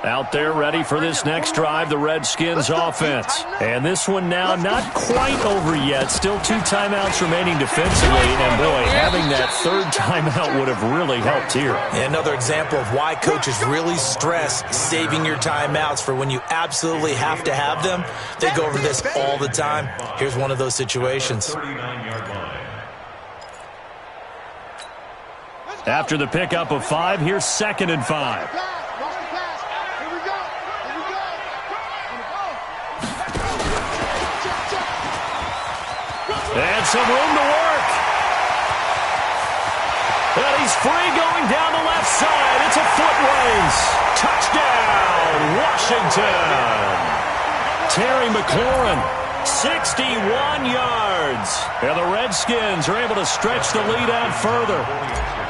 Out there ready for this next drive, the Redskins offense. And this one now not quite over yet. Still 2 timeouts remaining defensively. And, boy, having that third timeout would have really helped here. Another example of why coaches really stress saving your timeouts for when you absolutely have to have them. They go over this all the time. Here's one of those situations. 39-yard line. After the pickup of 5, here's 2nd and 5. And some room to work. And he's free going down the left side. It's a foot race. Touchdown, Washington. Terry McLaurin, 61 yards. And the Redskins are able to stretch the lead out further.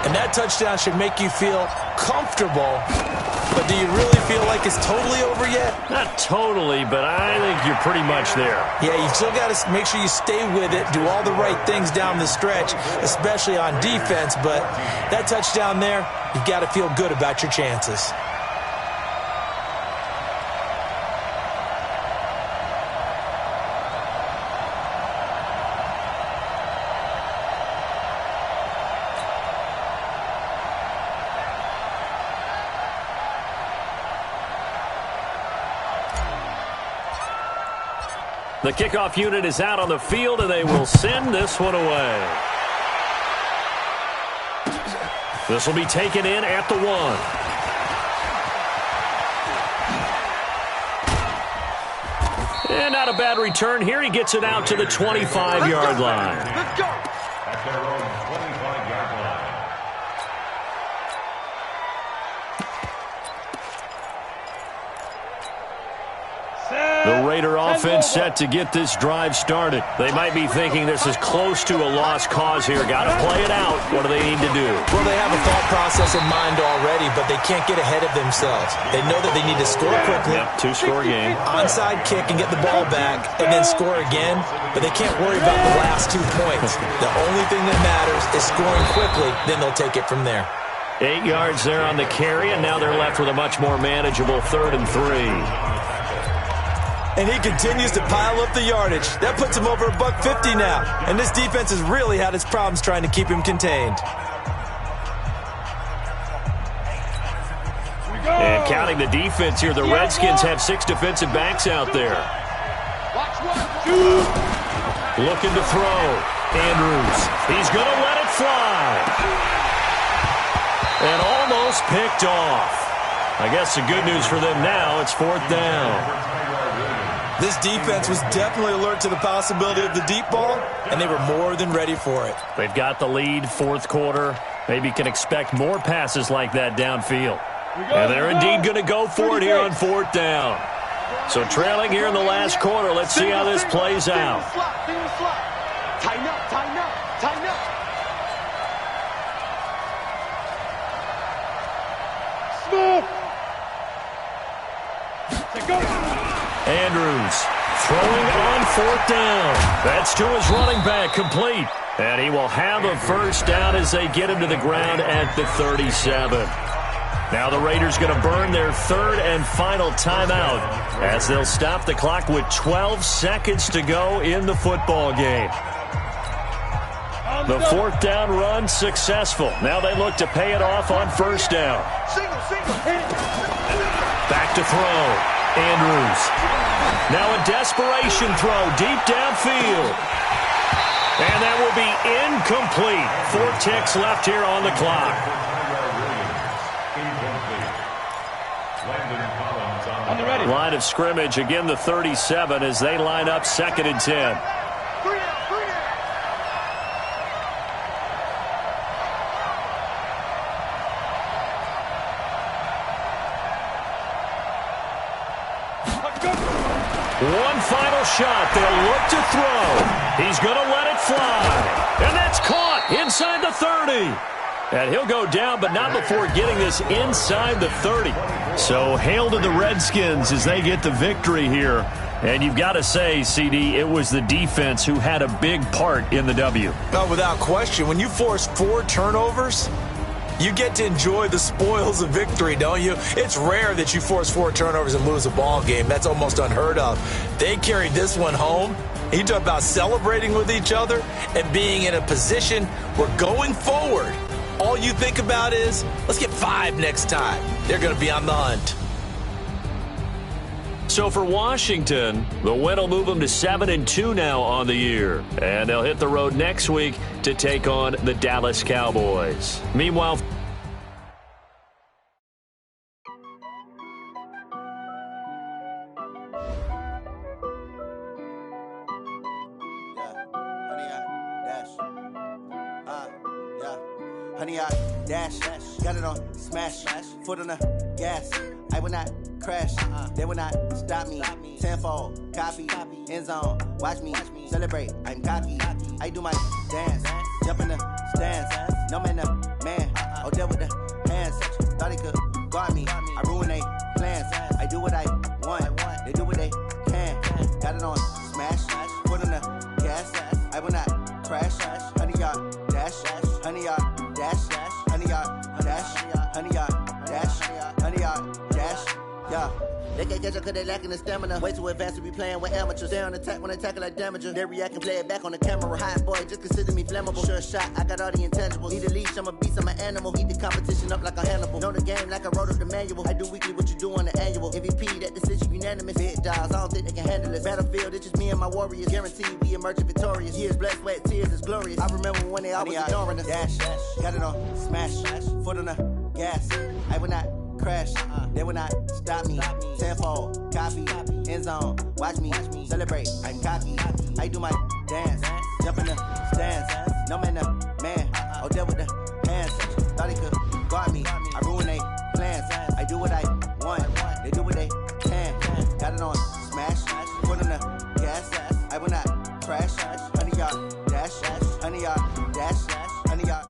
And that touchdown should make you feel comfortable. But do you really feel like it's totally over yet? Not totally, but I think you're pretty much there. Yeah, you still got to make sure you stay with it, do all the right things down the stretch, especially on defense. But that touchdown there, you've got to feel good about your chances. The kickoff unit is out on the field, and they will send this one away. This will be taken in at the 1. And not a bad return here. He gets it out to the 25-yard line. Let's go. At their own 25-yard line. The Raider offense set to get this drive started. They might be thinking this is close to a lost cause here. Got to play it out. What do they need to do? Well, they have a thought process in mind already, but they can't get ahead of themselves. They know that they need to score quickly. Yep, 2-score game. Onside kick and get the ball back and then score again, but they can't worry about the last 2 points. The only thing that matters is scoring quickly, then they'll take it from there. 8 yards there on the carry, and now they're left with a much more manageable 3rd and 3. And he continues to pile up the yardage. That puts him over $150 now. And this defense has really had its problems trying to keep him contained. And counting the defense here, the Redskins have 6 defensive backs out there. Looking to throw. Andrews. He's going to let it fly. And almost picked off. I guess the good news for them now, it's 4th down. This defense was definitely alert to the possibility of the deep ball, and they were more than ready for it. They've got the lead, 4th quarter. Maybe can expect more passes like that downfield. And they're indeed going to go for it here on 4th down. So trailing here in the last quarter, let's see how this plays out. Tighten up, tighten up, tighten up. Smooth. Go. Andrews throwing on 4th down. That's to his running back, complete. And he will have a first down as they get him to the ground at the 37. Now the Raiders going to burn their 3rd and final timeout as they'll stop the clock with 12 seconds to go in the football game. The 4th down run successful. Now they look to pay it off on 1st down. Back to throw. Andrews. Now a desperation throw deep downfield. And that will be incomplete. 4 ticks left here on the clock. On the ready. Line of scrimmage, again the 37 as they line up 2nd and 10. One final shot. They'll look to throw. He's going to let it fly. And that's caught inside the 30. And he'll go down, but not before getting this inside the 30. So hail to the Redskins as they get the victory here And you've got to say, CD, it was the defense who had a big part in the W. No, without question. When you force 4 turnovers, you get to enjoy the spoils of victory, don't you? It's rare that you force 4 turnovers and lose a ball game. That's almost unheard of. They carried this one home. You talk about celebrating with each other and being in a position where going forward, all you think about is, let's get 5 next time. They're going to be on the hunt. So for Washington, the win will move them to 7-2 now on the year. And they'll hit the road next week to take on the Dallas Cowboys. Meanwhile, Honey, I dash, got it on smash, foot on the gas. I will not crash, they will not stop me. Tenfold, copy, end zone, watch me celebrate. I'm cocky, I do my dance, jump in the stands. No man, man, oh, deal with the hands. Thought he could guard me, I ruin they plans. I do what I want, they do what they can. Got it on smash, foot on the gas. I will not crash, honey, yard dash, honey, yard dash, honey, yard dash, honey, yard dash, honey, yard dash, yeah. They can't catch up cause they lacking the stamina. Way too advanced to be playing with amateurs. Stay on attack when they tackle like damager. They react and play it back on the camera. Hot boy, just consider me flammable. Sure shot, I got all the intangibles. Need a leash, I'm a beast, I'm an animal. Heat the competition up like a Hannibal. Know the game like I wrote up the manual. I do weekly what you do on the annual. MVP, that decision unanimous. Big dials, I don't think they can handle it. Battlefield, it's just me and my warriors. Guaranteed we emerging victorious. Years, blood, sweat, tears, it's glorious. I remember when they always ignoring us. Dash, got it on smash, foot on the gas. I will not crash, they will not stop me. Tenfold, copy, end zone, watch me celebrate. I'm cocky, I do my dance, jump in the stands. No man, man, oh, deal with the hands. Thought he could guard me, I ruin they plans. I do what I want, they do what they can. Got it on smash, foot on the gas. I will not crash, honey, yard dash, honey, yard dash, honey, yard.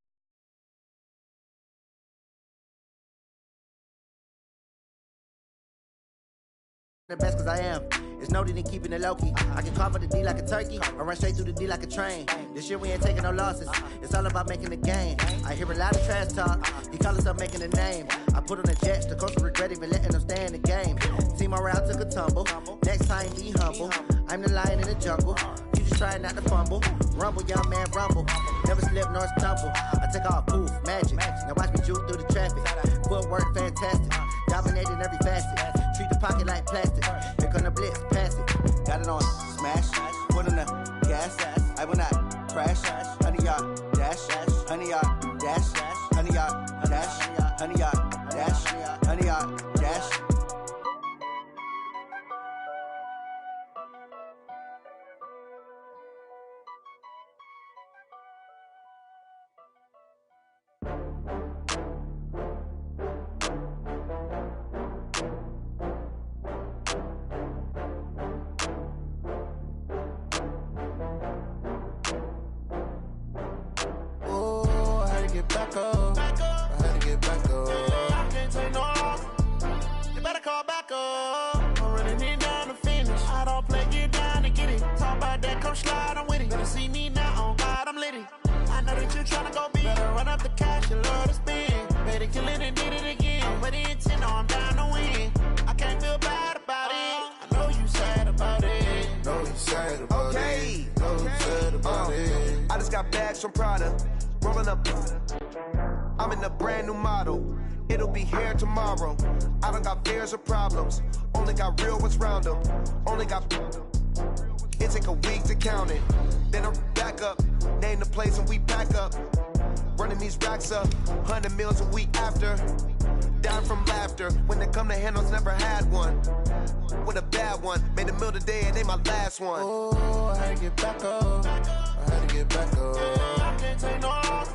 The best cause I am. It's noted in keeping it low-key. I can cover the D like a turkey or run straight through the D like a train. This year we ain't taking no losses. It's all about making the game. I hear a lot of trash talk. He call himself making a name. I put on the jets. The coach regret even letting them stay in the game. Team morale took a tumble. Next time be humble. I'm the lion in the jungle. You just trying not to fumble. Rumble, young man, rumble. Never slip nor stumble. I take off, poof, magic. Now watch me juke through the traffic. Footwork fantastic. Dominating every facet. Treat the pocket like plastic. Here come the blitz, pass it. Got it on smash, foot on the gas. I will not crash. Honey, yard dash, honey, yard dash, honey, yard dash, honey, yard dash, honey, yard dash. Get back up. I had to get back up. I can't take no loss. You better call back up. I'm running it down to finish. I don't play, get down to get it. Talk about that, come slide, I'm with it. Better see me now, on God, I'm litty. I know that you tryna go big. Better run up the cash, you love to spend. Better kill it and did it again. I'm with the intent, no, I'm down to win. I can't feel bad about it. I know you sad about it. Know you sad about it. Know you sad about it. I just got bags from Prada. Rolling up, I'm in a brand new model. It'll be here tomorrow. I don't got fears or problems. Only got real ones round them. Only got. It take a week to count it. Then I'm back up. Name the place and we pack up. Running these racks up. 100 meals a week after. Down from laughter. When they come to handles, never had one. With a bad one. Made a meal today and ain't my last one. Oh, I had to get back up. I had to get back up. I can't take no loss.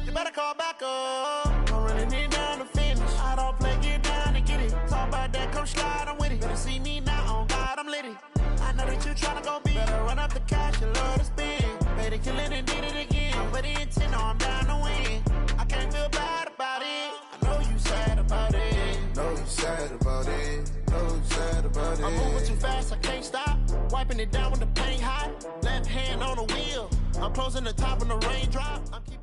You better call back up. I'm running it down to finish. I don't play, get down to get it. Talk about that, come slide, I'm with it. Better see me now, on God, I'm litty. I know that you tryna go big. Better run up the cash, you love to spend. Better kill it and did it again. I'm with the intent, no, I'm down to win. I can't feel bad about it. I know you sad about it. Know you sad about it. Know you sad about it. I'm moving too fast, I can't wiping it down when the paint hot. Left hand on the wheel. I'm closing the top when the raindrop. I'm keeping.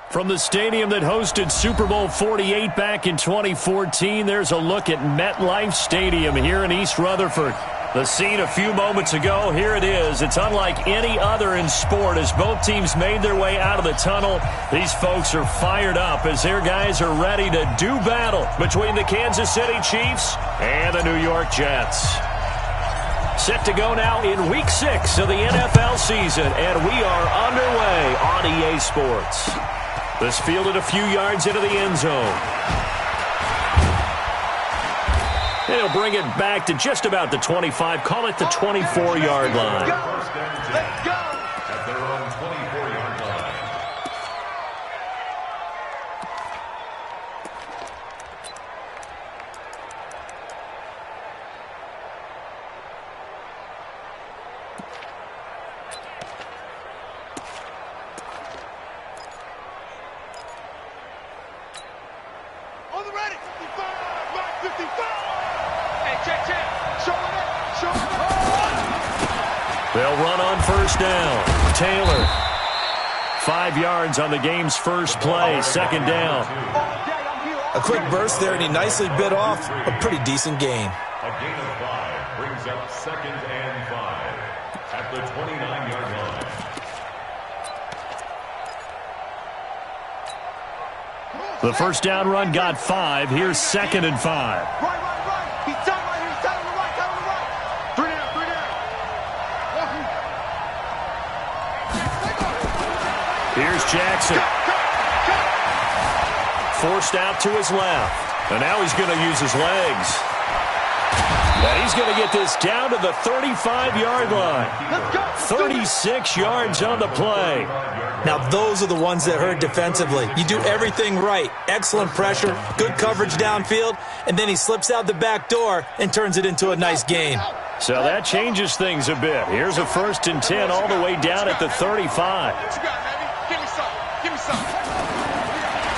From the stadium that hosted Super Bowl 48 back in 2014, there's a look at MetLife Stadium here in East Rutherford. The scene a few moments ago, here it is. It's unlike any other in sport as both teams made their way out of the tunnel. These folks are fired up as their guys are ready to do battle between the Kansas City Chiefs and the New York Jets. Set to go now in Week 6 of the NFL season, and we are underway on EA Sports. This fielded a few yards into the end zone. And he'll bring it back to just about the 25, call it the 24-yard line. Let's go! At their own 24-yard line. On the ready, 55, Mark 55. Hey, check. Show it up. They'll run on first down. Taylor. 5 yards on the game's first play. Second down. A quick burst there, and he nicely bit off a pretty decent gain. A gain of 5 brings up 2nd and 5 at the 29-yard line. The first down run got 5. Here's 2nd and 5. Right. He's tight right here. He's tight on the right. 3 down. Here's Jackson. Forced out to his left. And now he's going to use his legs. And he's going to get this down to the 35-yard line. 36 yards on the play. Now, those are the ones that hurt defensively. You do everything right. Excellent pressure, good coverage downfield, and then he slips out the back door and turns it into a nice gain. So that changes things a bit. Here's a 1st and 10 all the way down at the 35. What you got, baby? Give me some.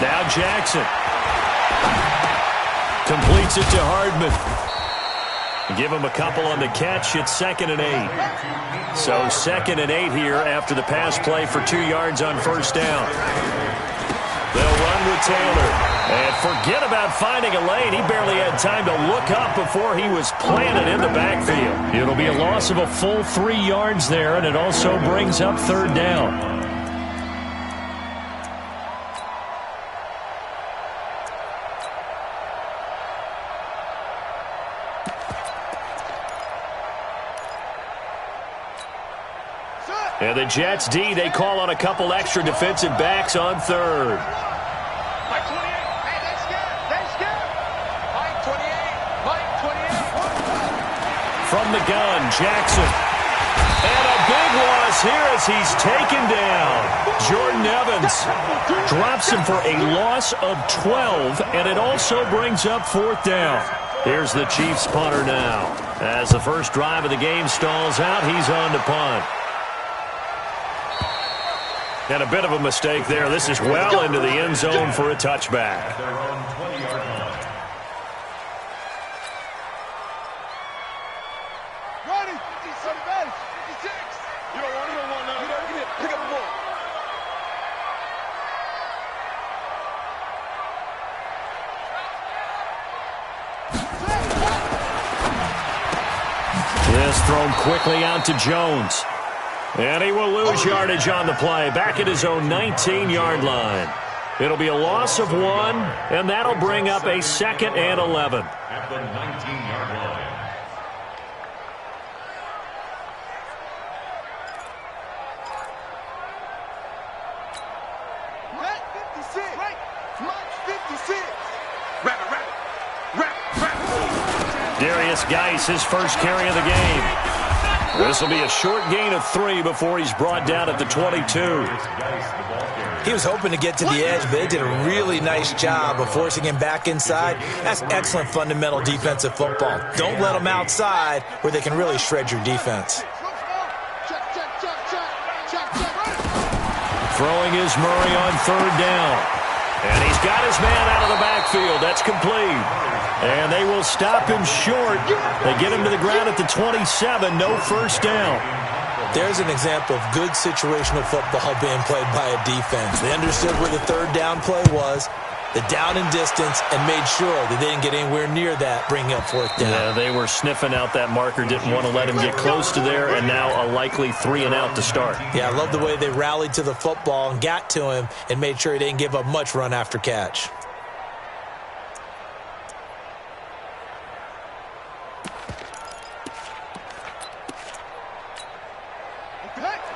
Now Jackson. Completes it to Hardman. Give him a couple on the catch. It's 2nd and 8. So 2nd and 8 here after the pass play for 2 yards on first down. They'll run with Taylor. And forget about finding a lane. He barely had time to look up before he was planted in the backfield. It'll be a loss of a full 3 yards there, and it also brings up 3rd down. And the Jets D, they call on a couple extra defensive backs on 3rd. Mike 28. Hey, they scared. Mike 28. From the gun, Jackson. And a big loss here as he's taken down. Jordan Evans drops him for a loss of 12, and it also brings up 4th down. Here's the Chiefs punter now. As the first drive of the game stalls out, he's on to punt. And a bit of a mistake there. This is well into the end zone for a touchback. At their own 20-yard line. Ready. 57, 56. You don't want none. Get it. Pick up the ball. This thrown quickly out to Jones. And he will lose yardage on the play, back at his own 19-yard line. It'll be a loss of 1, and that'll bring up a 2nd and 11. At the 19-yard line. Right, 56. Right. Mike 56. Wrap. Darius Geis, his first carry of the game. This will be a short gain of 3 before he's brought down at the 22. He was hoping to get to the edge, but they did a really nice job of forcing him back inside. That's excellent fundamental defensive football. Don't let them outside where they can really shred your defense. Throwing is Murray on 3rd down. And he's got his man out of the backfield. That's complete. And they will stop him short. They get him to the ground at the 27. No first down. There's an example of good situational football being played by a defense. They understood where the third down play was, the down and distance, and made sure that they didn't get anywhere near that, bringing up fourth down. Yeah, they were sniffing out that marker, didn't want to let him get close to there, and now a likely 3-and-out to start. Yeah, I love the way they rallied to the football and got to him and made sure he didn't give up much run after catch.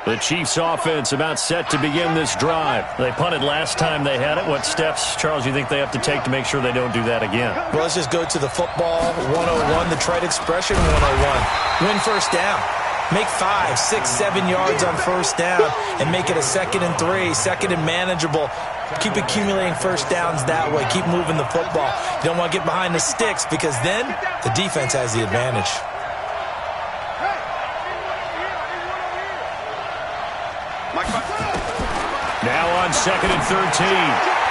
The Chiefs offense about set to begin this drive. They punted last time they had it. What steps, Charles, you think they have to take to make sure they don't do that again? Well, let's just go to the football 101, the trite expression 101. Win first down. Make 5, 6, 7 yards on first down and make it a 2nd and 3, 2nd and manageable. Keep accumulating first downs that way. Keep moving the football. You don't want to get behind the sticks because then the defense has the advantage. Now on 2nd and 13.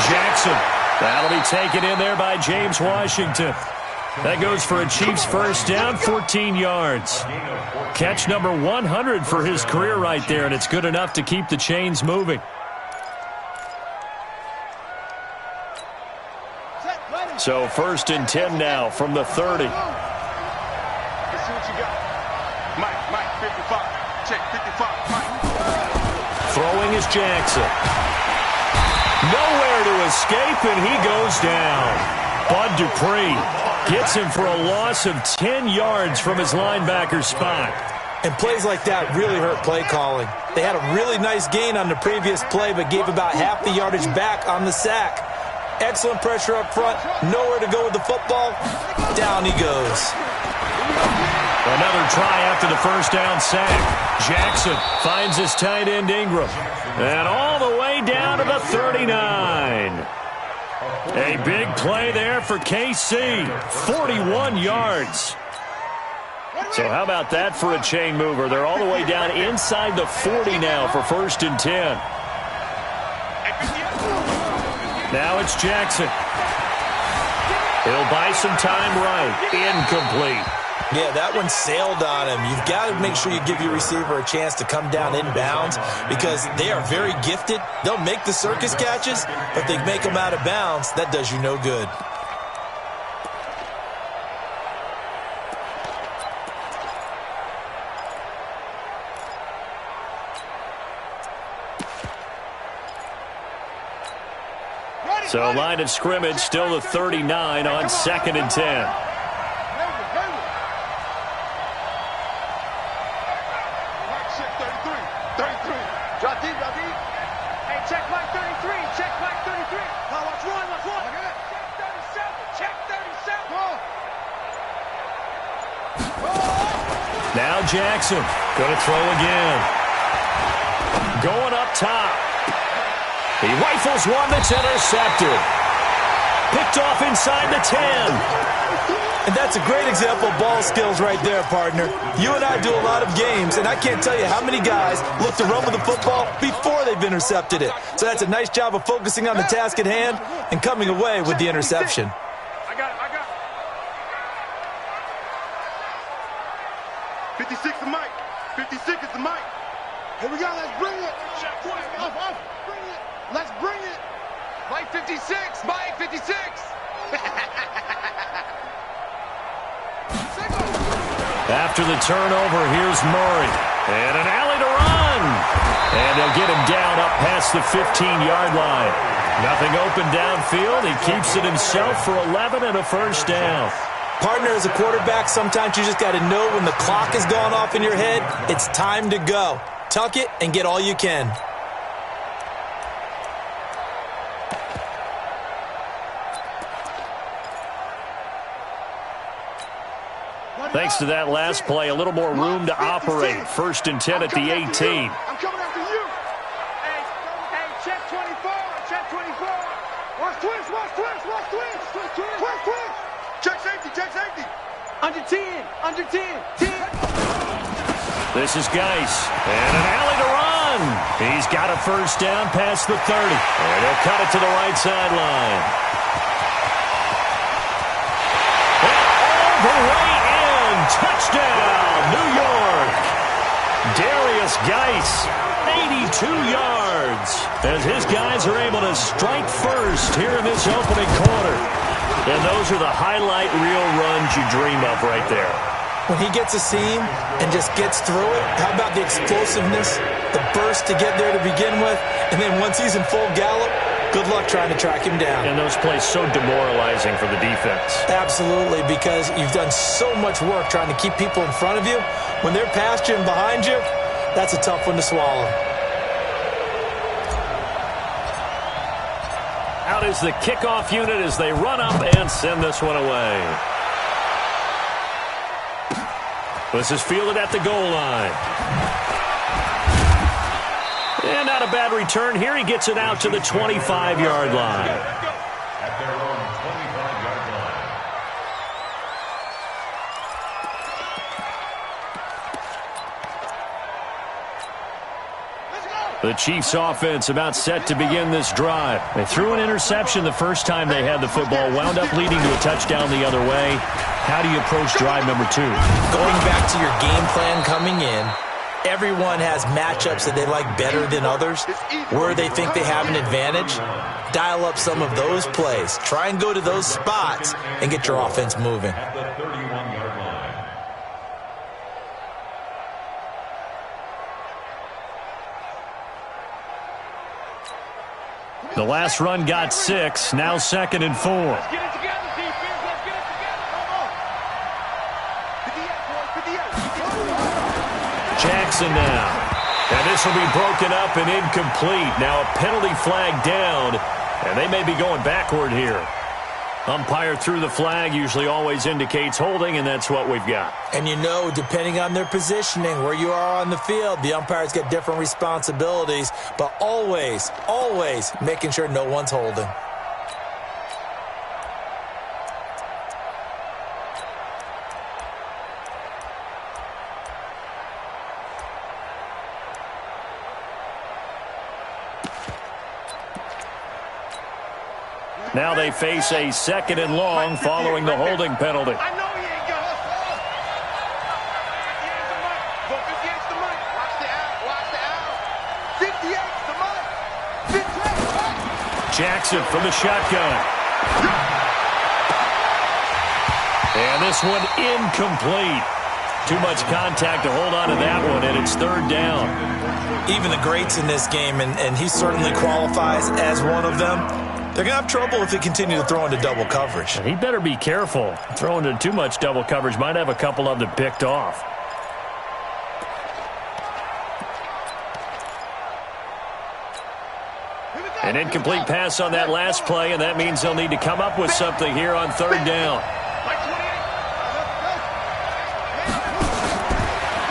Jackson. That'll be taken in there by James Washington. That goes for a Chiefs first down, 14 yards. Catch number 100 for his career right there, and it's good enough to keep the chains moving. So 1st and 10 now from the 30. Let's see what you got. Mike, 55. Check 55. Mike. Throwing is Jackson. Nowhere to escape, and he goes down. Bud Dupree gets him for a loss of 10 yards from his linebacker spot. And plays like that really hurt play calling. They had a really nice gain on the previous play, but gave about half the yardage back on the sack. Excellent pressure up front. Nowhere to go with the football. Down he goes. Another try after the first down sack. Jackson finds his tight end Ingram. And all the way down to the 39. A big play there for KC. 41 yards. So how about that for a chain mover? They're all the way down inside the 40 now for 1st and 10. Now it's Jackson. He'll buy some time right. Incomplete. Yeah, that one sailed on him. You've got to make sure you give your receiver a chance to come down inbounds because they are very gifted. They'll make the circus catches, but if they make them out of bounds, that does you no good. So line of scrimmage still the 39 on 2nd and 10. Now Jackson going to throw again. Going up top. He rifles one that's intercepted. Picked off inside the 10. And that's a great example of ball skills right there, partner. You and I do a lot of games, and I can't tell you how many guys look to run with the football before they've intercepted it. So that's a nice job of focusing on the task at hand and coming away with the interception. I got it. 56 is Mike. 56 is the Mike. Here we go. Let's bring it. Off. Bring it. Let's bring it. Mike 56. Mike 56. After the turnover, here's Murray. And an alley to run. And they'll get him down up past the 15-yard line. Nothing open downfield. He keeps it himself for 11 and a first down. Partner, as a quarterback, sometimes you just got to know when the clock has gone off in your head, it's time to go. Tuck it and get all you can. Thanks to that last play, a little more room to operate. 1st and 10 at the 18. I'm coming after you. Hey, check 24. Check 24. Watch twist. Check safety. Under 10. 10. This is Geis. And an alley to run. He's got a first down past the 30. And he'll cut it to the right sideline. All the way in. Touchdown, New York. Darius Geis, 82 yards. As his guys are able to strike first here in this opening quarter. And those are the highlight reel runs you dream of right there. When he gets a seam and just gets through it, how about the explosiveness, the burst to get there to begin with, and then once he's in full gallop, good luck trying to track him down. And those plays so demoralizing for the defense. Absolutely, because you've done so much work trying to keep people in front of you. When they're past you and behind you, that's a tough one to swallow. Out is the kickoff unit as they run up and send this one away. This is fielded at the goal line. And not a bad return here. He gets it out to the 25-yard line. At their own 25-yard line. The Chiefs offense about set to begin this drive. They threw an interception the first time they had the football, wound up leading to a touchdown the other way. How do you approach drive number 2? Going back to your game plan coming in, everyone has matchups that they like better than others. Where they think they have an advantage, dial up some of those plays. Try and go to those spots and get your offense moving. At the 31-yard line. The last run got 6, now 2nd and 4. Let's get it together, defense. Let's get it together. Come on. 58, boys. 58. Jackson now. And this will be broken up and incomplete. Now a penalty flag down, and they may be going backward here. Umpire threw the flag, usually always indicates holding, and that's what we've got. And you know, depending on their positioning, where you are on the field, the umpires get different responsibilities, but always, always making sure no one's holding. Now they face a 2nd and long following the holding penalty. I know he ain't got us. 58's the mic. Watch the out. Watch the out. 58's the mic. 58. Jackson from the shotgun. And this one incomplete. Too much contact to hold on to that one, and it's 3rd down. Even the greats in this game, and he certainly qualifies as one of them, they're going to have trouble if they continue to throw into double coverage. He better be careful. Throwing into too much double coverage might have a couple of them picked off. An incomplete pass on that last play, and that means they'll need to come up with something here on 3rd down.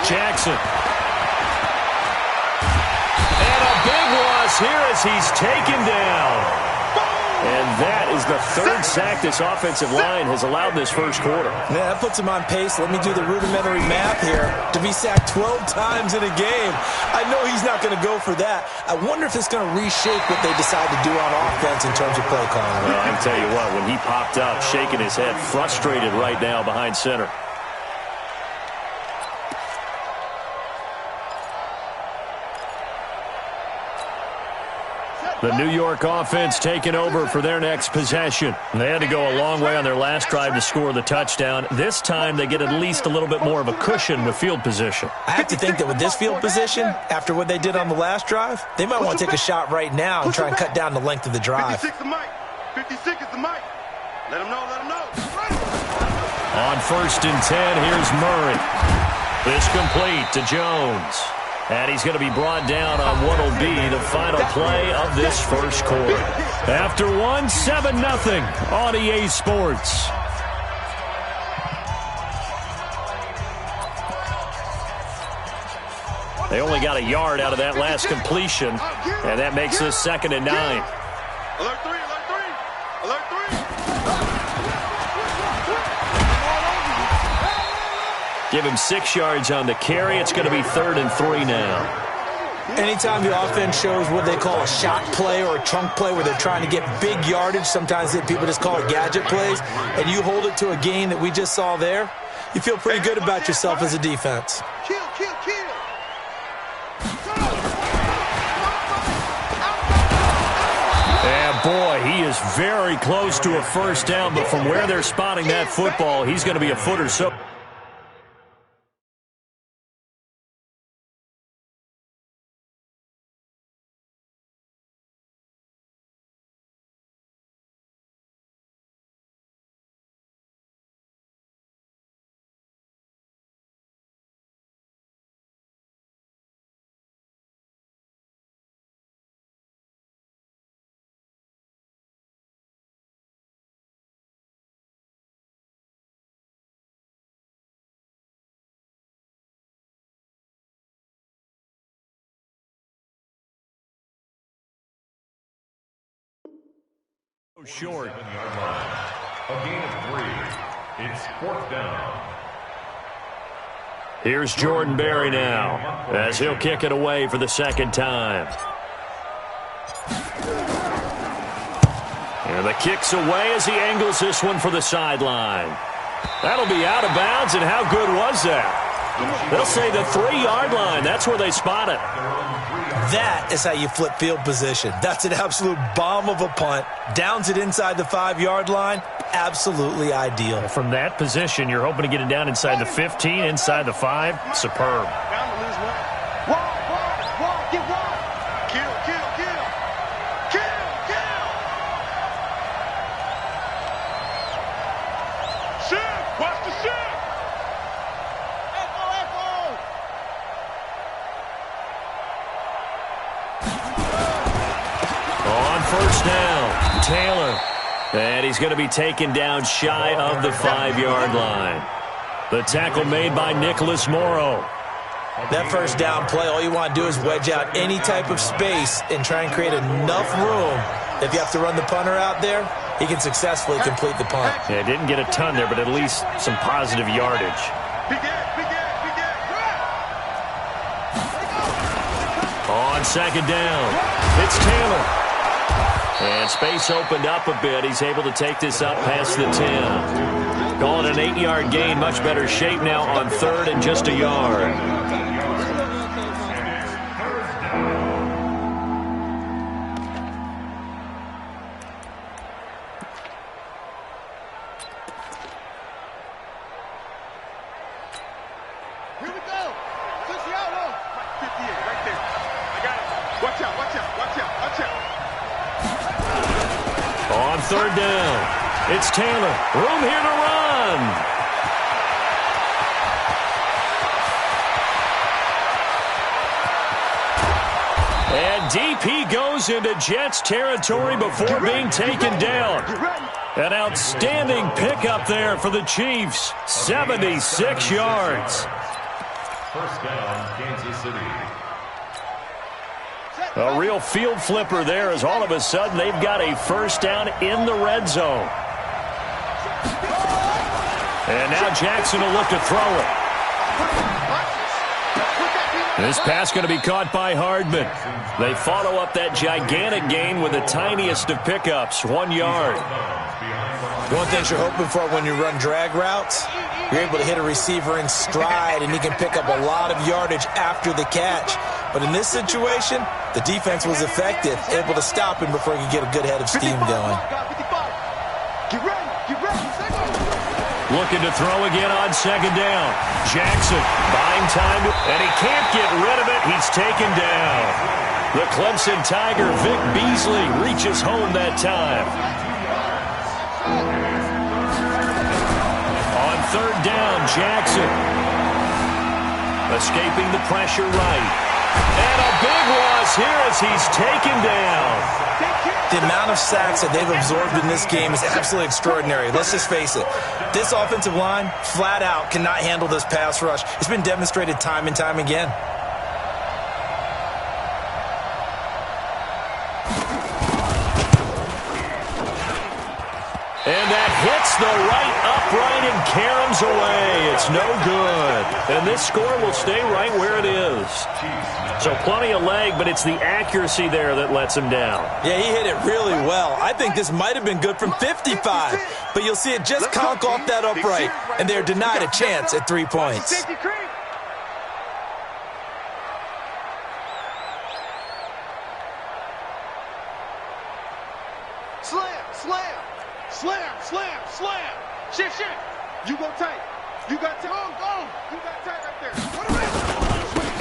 Jackson. And a big loss here as he's taken down. And that is the 3rd sack this offensive line has allowed this first quarter. Yeah, that puts him on pace. Let me do the rudimentary math here. To be sacked 12 times in a game, I know he's not going to go for that. I wonder if it's going to reshape what they decide to do on offense in terms of play calling. Well, I can tell you what, when he popped up, shaking his head, frustrated right now behind center. The New York offense taking over for their next possession. They had to go a long way on their last drive to score the touchdown. This time they get at least a little bit more of a cushion with field position. I have to think that with this field position, after what they did on the last drive, they might want to take a shot right now and try and cut down the length of the drive. 56 the mic. 56 is the mic. Let him know, let him know. On 1st and 10, here's Murray. This complete to Jones. And he's going to be brought down on what will be the final play of this first quarter. After 7-0 on EA Sports. They only got a yard out of that last completion, and that makes this 2nd and 9. Alert 3, alert 3, alert 3. Give him 6 yards on the carry. It's going to be 3rd and 3 now. Anytime the offense shows what they call a shot play or a chunk play where they're trying to get big yardage, sometimes people just call it gadget plays, and you hold it to a gain that we just saw there, you feel pretty good about yourself as a defense. Kill. And boy, he is very close to a first down, but from where they're spotting that football, he's going to be a foot or so. Short. A gain of 3. It's 4th down. Here's Jordan Berry now as he'll kick it away for the second time. And the kick's away as he angles this one for the sideline. That'll be out of bounds, and how good was that? They'll say the 3-yard line. That's where they spot it. That is how you flip field position. That's an absolute bomb of a punt. Downs it inside the 5-yard line. Absolutely ideal. From that position, you're hoping to get it down inside the 15, inside the 5. Superb. Down to lose one. Walk, get one. Kill. Shift, watch the shift. On first down, Taylor. And he's going to be taken down shy of the 5-yard line. The tackle made by Nicholas Morrow. That first down play, all you want to do is wedge out any type of space and try and create enough room. If you have to run the punter out there, he can successfully complete the punt. Yeah, didn't get a ton there, but at least some positive yardage. On second down, it's Taylor. And space opened up a bit. He's able to take this up past the 10. Call it an 8-yard gain. Much better shape now on third and just a yard. Here we go. 58 right there. I got it. Watch out. On third down, it's Taylor. Room here to run. And deep he goes into Jets territory before being taken down. An outstanding pickup there for the Chiefs. 76 yards. First down, Kansas City. A real field flipper there as all of a sudden they've got a first down in the red zone. And now Jackson will look to throw it. This pass going to be caught by Hardman. They follow up that gigantic gain with the tiniest of pickups, 1 yard. One thing you're hoping for when you run drag routes, you're able to hit a receiver in stride and he can pick up a lot of yardage after the catch. But in this situation, the defense was effective, able to stop him before he could get a good head of steam going. Get ready. Looking to throw again on second down. Jackson buying time, and he can't get rid of it. He's taken down. The Clemson Tiger, Vic Beasley, reaches home that time. On third down, Jackson. Escaping the pressure right. And a big loss here as he's taken down. The amount of sacks that they've absorbed in this game is absolutely extraordinary. Let's just face it. This offensive line, flat out, cannot handle this pass rush. It's been demonstrated time and time again. And that hits the right upright and caroms away. It's no good. And this score will stay right where it is. So plenty of leg, but it's the accuracy there that lets him down. Yeah, he hit it really well. I think this might have been good from 55, but you'll see it just conk off that upright, and they're denied a chance at 3 points. Slam. Shit. You go tight. You got tight. Go. You got tight right there.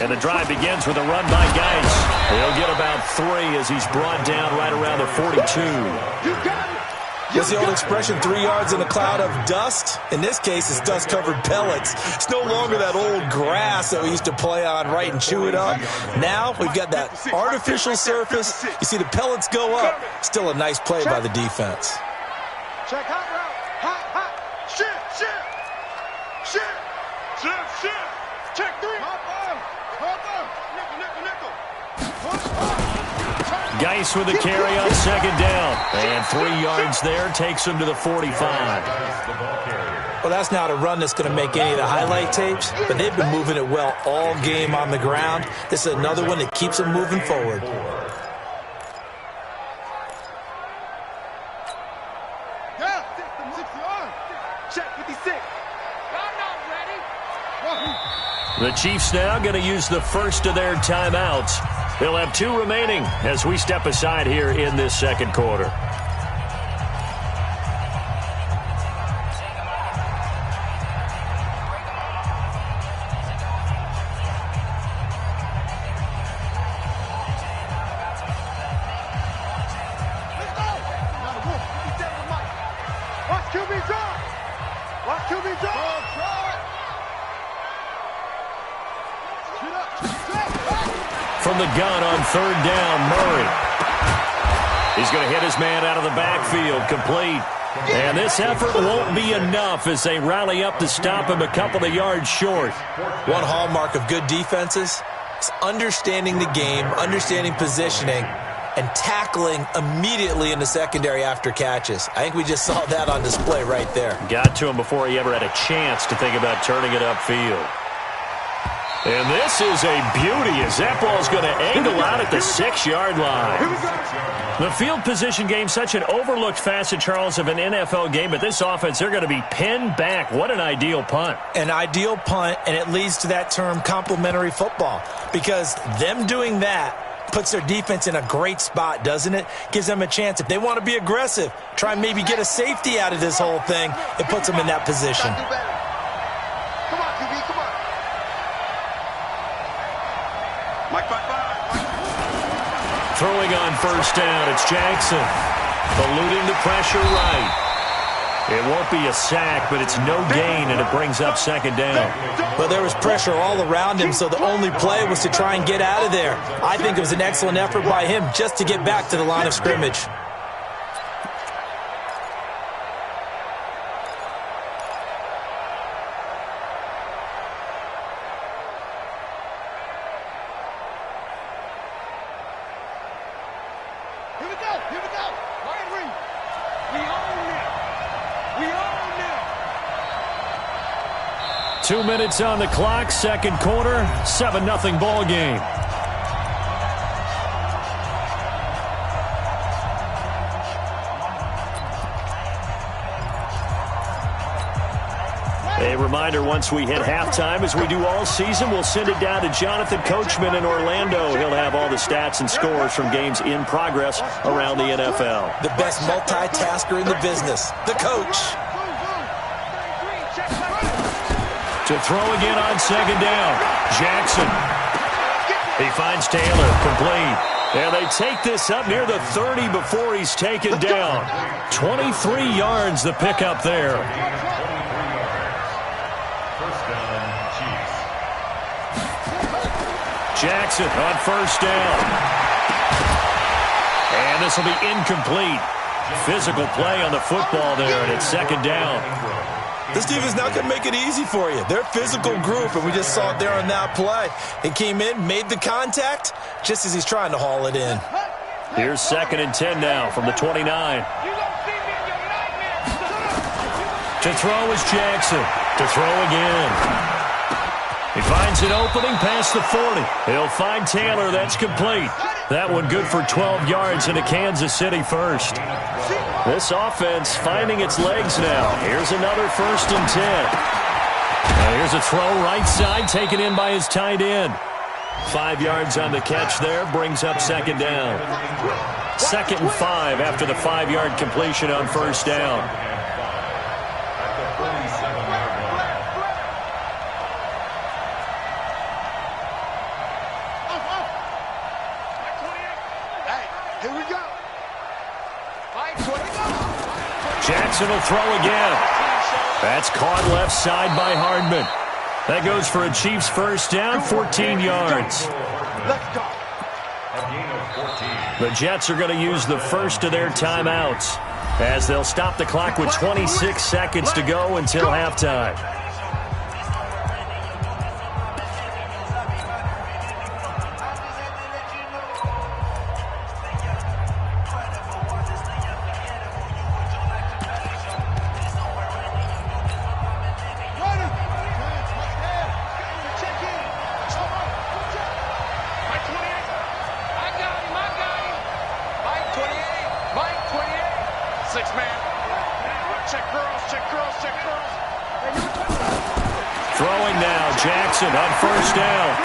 And the drive begins with a run by Geis. He'll get about 3 as he's brought down right around the 42. You got it. What's the old expression, 3 yards in a cloud of dust? In this case, it's dust-covered pellets. It's no longer that old grass that we used to play on, right, and chew it up. Now we've got that artificial surface. You see the pellets go up. Still a nice play by the defense. Check hot route. Hot. Shit. Check 3. Nickel. Geis with the carry on second down. And 3 yards there takes him to the 45. Well, that's not a run that's going to make any of the highlight tapes, but they've been moving it well all game on the ground. This is another one that keeps them moving forward. The Chiefs now going to use the first of their timeouts. They'll have 2 remaining as we step aside here in this second quarter. From the gun on third down, Murray. He's going to hit his man out of the backfield, complete. And this effort won't be enough as they rally up to stop him a couple of yards short. One hallmark of good defenses is understanding the game, understanding positioning, and tackling immediately in the secondary after catches. I think we just saw that on display right there. Got to him before he ever had a chance to think about turning it upfield. And this is a beauty as that ball's going to angle out at the 6-yard line. The field position game, such an overlooked facet, Charles, of an NFL game, but this offense, they're going to be pinned back. What an ideal punt. An ideal punt, and it leads to that term complementary football, because them doing that puts their defense in a great spot, doesn't it? Gives them a chance. If they want to be aggressive, try and maybe get a safety out of this whole thing, it puts them in that position. Throwing on first down, it's Jackson. Eluding the pressure right. It won't be a sack, but it's no gain, and it brings up second down. Well, there was pressure all around him, so the only play was to try and get out of there. I think it was an excellent effort by him just to get back to the line of scrimmage. Here we go. Henry. We own it. 2 minutes on the clock, second quarter, 7-0 ball game. A reminder, once we hit halftime, as we do all season, we'll send it down to Jonathan Coachman in Orlando. He'll have all the stats and scores from games in progress around the NFL. The best multitasker in the business, the coach. To throw again on second down, Jackson. He finds Taylor, complete. And they take this up near the 30 before he's taken down. 23 yards the pickup there. Jackson on first down. And this will be incomplete. Physical play on the football there, and it's second down. This defense not going to make it easy for you. They're a physical group, and we just saw it there on that play. He came in, made the contact, just as he's trying to haul it in. Here's 2nd and 10 now from the 29. To throw is Jackson. To throw again. He finds an opening past the 40. He'll find Taylor. That's complete. That one good for 12 yards into Kansas City first. This offense finding its legs now. Here's another 1st and 10. Here's a throw right side taken in by his tight end. 5 yards on the catch there, brings up 2nd down. 2nd and 5 after the 5-yard completion on 1st down. Jackson will throw again. That's caught left side by Hardman. That goes for a Chiefs 1st down, 14 yards. The Jets are going to use the first of their timeouts as they'll stop the clock with 26 seconds to go until halftime. Throwing now, Jackson on 1st down.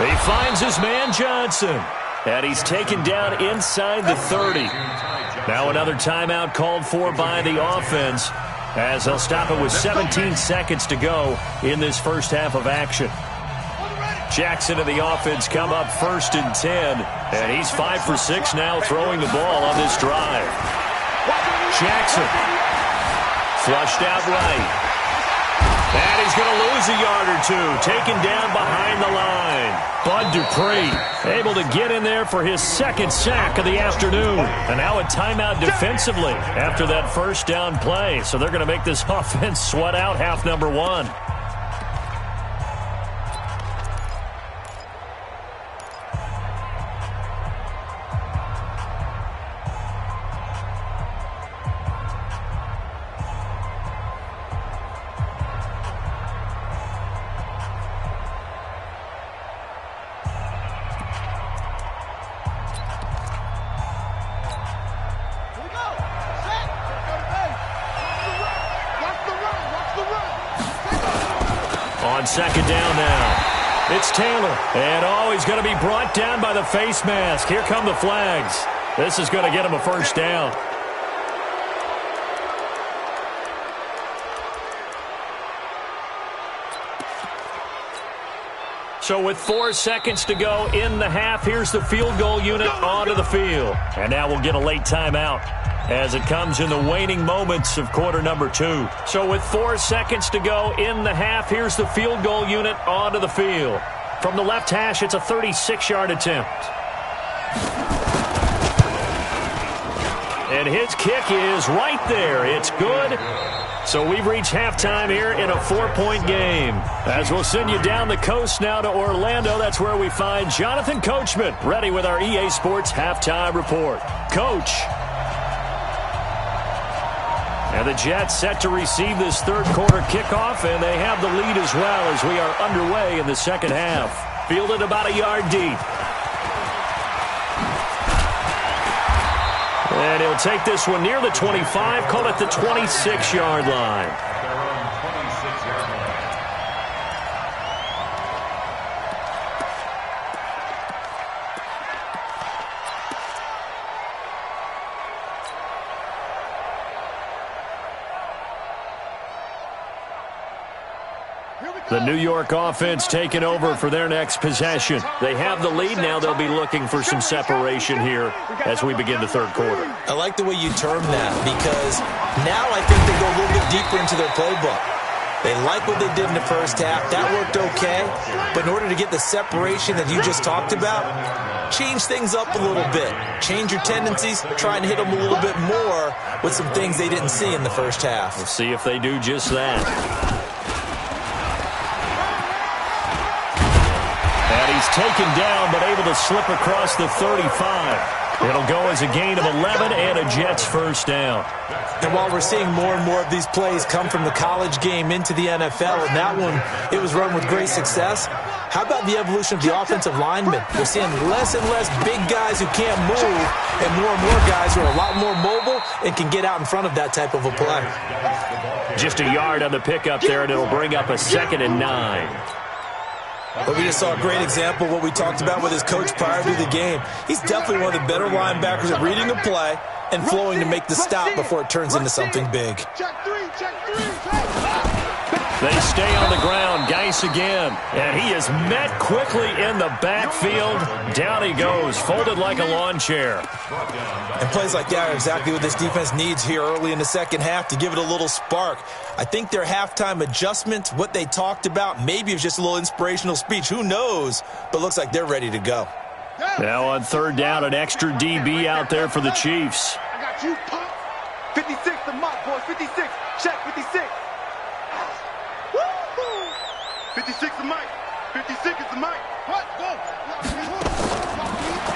He finds his man Johnson, and he's taken down inside the 30. Now another timeout called for by the offense as they'll stop it with 17 seconds to go in this first half of action. Jackson and the offense come up 1st and 10, and he's 5 for 6 now throwing the ball on this drive. Jackson flushed out right. And he's going to lose a yard or two, taken down behind the line. Bud Dupree able to get in there for his 2nd sack of the afternoon. And now a timeout defensively after that 1st down play. So they're going to make this offense sweat out half number 1. On 2nd down now, it's Taylor. And, he's going to be brought down by the face mask. Here come the flags. This is going to get him a 1st down. So with 4 seconds to go in the half, here's the field goal unit onto the field. And now we'll get a late timeout as it comes in the waning moments of quarter number 2. So with 4 seconds to go in the half, here's the field goal unit onto the field. From the left hash, it's a 36-yard attempt. And his kick is right there. It's good. So we've reached halftime here in a 4-point game. As we'll send you down the coast now to Orlando, that's where we find Jonathan Coachman, ready with our EA Sports halftime report. Coach. And the Jets set to receive this 3rd quarter kickoff, and they have the lead as well as we are underway in the 2nd half. Fielded about a yard deep. And he'll take this one near the 25, call it the 26-yard line. The New York offense taking over for their next possession. They have the lead. Now they'll be looking for some separation here as we begin the 3rd quarter. I like the way you term that because now I think they go a little bit deeper into their playbook. They like what they did in the first half. That worked okay. But in order to get the separation that you just talked about, change things up a little bit. Change your tendencies. Try and hit them a little bit more with some things they didn't see in the first half. We'll see if they do just that. And he's taken down but able to slip across the 35. It'll go as a gain of 11 and a Jets first down. And while we're seeing more and more of these plays come from the college game into the NFL, and that one, it was run with great success, how about the evolution of the offensive linemen? We're seeing less and less big guys who can't move and more guys who are a lot more mobile and can get out in front of that type of a play. Just a yard on the pickup there, and it'll bring up a 2nd and 9. But we just saw a great example of what we talked about with his coach prior to the game. He's definitely one of the better linebackers at reading a play and flowing to make the stop before it turns into something big. They stay on the ground. Geis again. And he is met quickly in the backfield. Down he goes, folded like a lawn chair. And plays like that are exactly what this defense needs here early in the second half to give it a little spark. I think their halftime adjustment, what they talked about, maybe it was just a little inspirational speech. Who knows? But looks like they're ready to go. Now on 3rd down, an extra DB out there for the Chiefs. I got you, pump. 56 the mark, boys. 56. Check 56. 56 the mic. 56 is the mic. What? Go.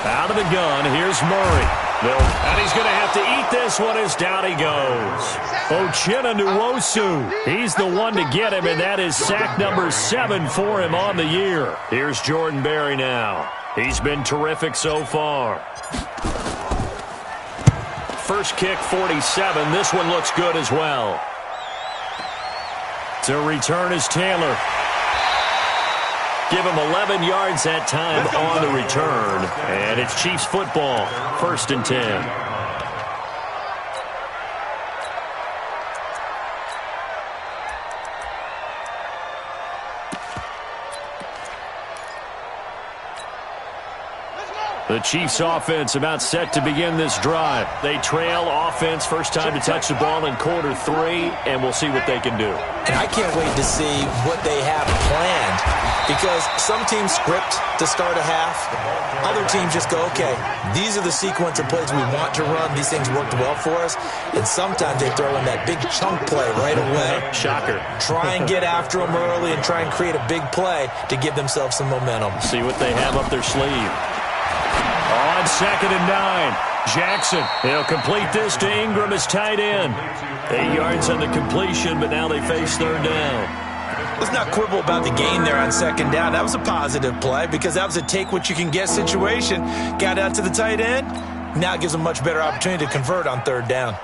Out of the gun, here's Murray. And he's going to have to eat this one as down he goes. Uchenna Nwosu. He's the one to get him, and that is sack number 7 for him on the year. Here's Jordan Berry now. He's been terrific so far. First kick, 47. This one looks good as well. To return is Taylor. Give him 11 yards that time on the return. And it's Chiefs football, 1st and 10. The Chiefs offense about set to begin this drive. They trail offense, first time to touch the ball in quarter 3, and we'll see what they can do. And I can't wait to see what they have planned, because some teams script to start a half. Other teams just go, okay, these are the sequence of plays we want to run. These things worked well for us. And sometimes they throw in that big chunk play right away. Shocker. Try and get after them early and try and create a big play to give themselves some momentum. See what they have up their sleeve. On 2nd and 9, Jackson. He'll complete this to Ingram as tight end. 8 yards on the completion, but now they face 3rd down. Let's not quibble about the gain there on 2nd down. That was a positive play because that was a take-what-you-can-get situation. Got out to the tight end. Now it gives them a much better opportunity to convert on 3rd down.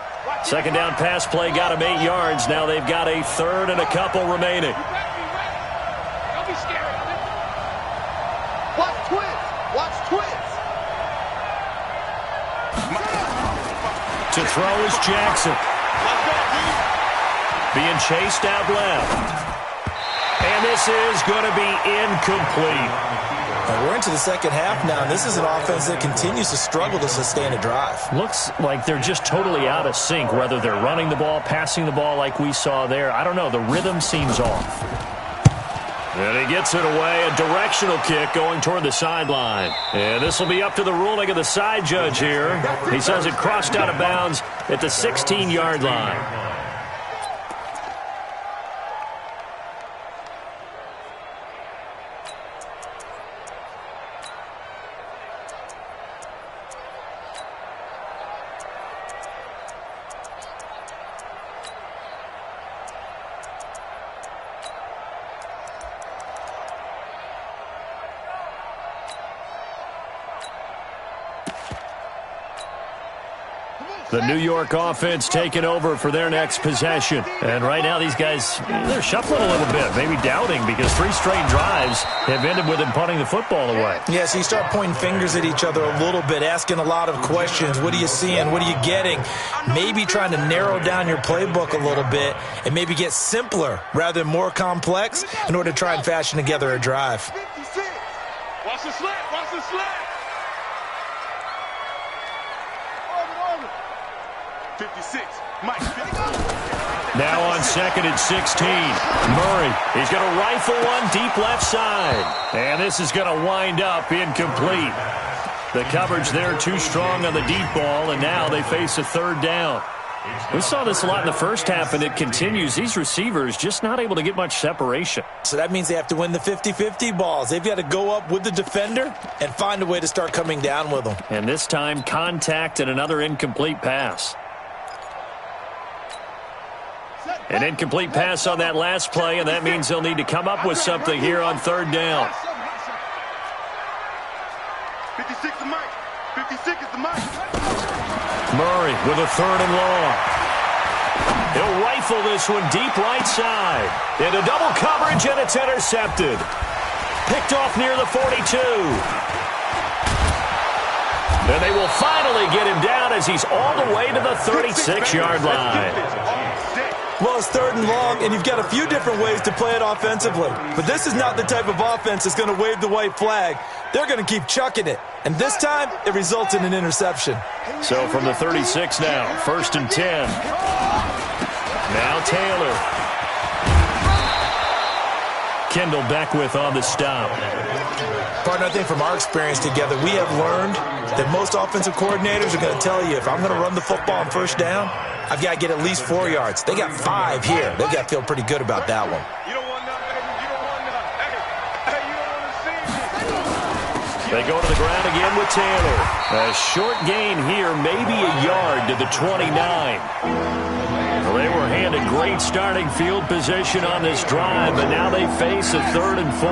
2nd down pass play got them 8 yards. Now they've got a 3rd and a couple remaining. Don't be scared. Watch twins. Watch twins. To throw is Jackson. Being chased out left. And this is going to be incomplete. And we're into the second half now. This is an offense that continues to struggle to sustain a drive. Looks like they're just totally out of sync, whether they're running the ball, passing the ball like we saw there. I don't know. The rhythm seems off. And he gets it away. A directional kick going toward the sideline. And this will be up to the ruling of the side judge here. He says it crossed out of bounds at the 16-yard line. The New York offense taking over for their next possession. And right now these guys, they're shuffling a little bit, maybe doubting, because 3 straight drives have ended with them punting the football away. Yeah, so you start pointing fingers at each other a little bit, asking a lot of questions. What are you seeing? What are you getting? Maybe trying to narrow down your playbook a little bit and maybe get simpler rather than more complex in order to try and fashion together a drive. Watch the slant. Watch the slant. 56. Mike. Now on 2nd and 16. Murray, he's going to rifle one deep left side. And this is going to wind up incomplete. The coverage there too strong on the deep ball, and now they face a 3rd down. We saw this a lot in the first half, and it continues. These receivers just not able to get much separation. So that means they have to win the 50-50 balls. They've got to go up with the defender and find a way to start coming down with them. And this time, contact and another incomplete pass. An incomplete pass on that last play, and that means they'll need to come up with something here on third down. 56 is Mike. 56 is the Mike. Murray with a third and long. He'll rifle this one deep right side. Into double coverage, and it's intercepted. Picked off near the 42. And they will finally get him down as he's all the way to the 36-yard line. Well, it's third and long, and you've got a few different ways to play it offensively. But this is not the type of offense that's going to wave the white flag. They're going to keep chucking it. And this time, it results in an interception. So from the 36 now, 1st and 10. Now Taylor. Kendall Beckwith on the stop. Partner, I think from our experience together, we have learned that most offensive coordinators are going to tell you, if I'm going to run the football on first down, I've got to get at least 4 yards. They got 5 here. They've got to feel pretty good about that one. They go to the ground again with Taylor. A short gain here, maybe a yard to the 29. Well, they were handed great starting field position on this drive, but now they face a 3rd and 4.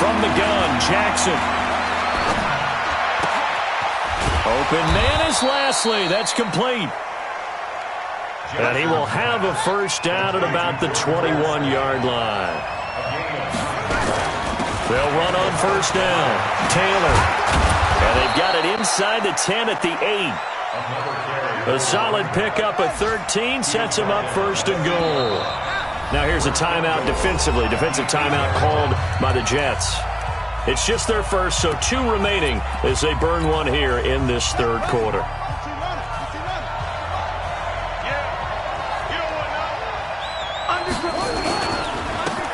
From the gun, Jackson. Open man is Lashley. That's complete. And he will have a first down at about the 21-yard line. They'll run on first down. Taylor. And they've got it inside the 10 at the 8. A solid pickup at 13 sets him up 1st and goal. Now here's a timeout defensively. Defensive timeout called by the Jets. It's just their first, so 2 remaining as they burn one here in this 3rd quarter.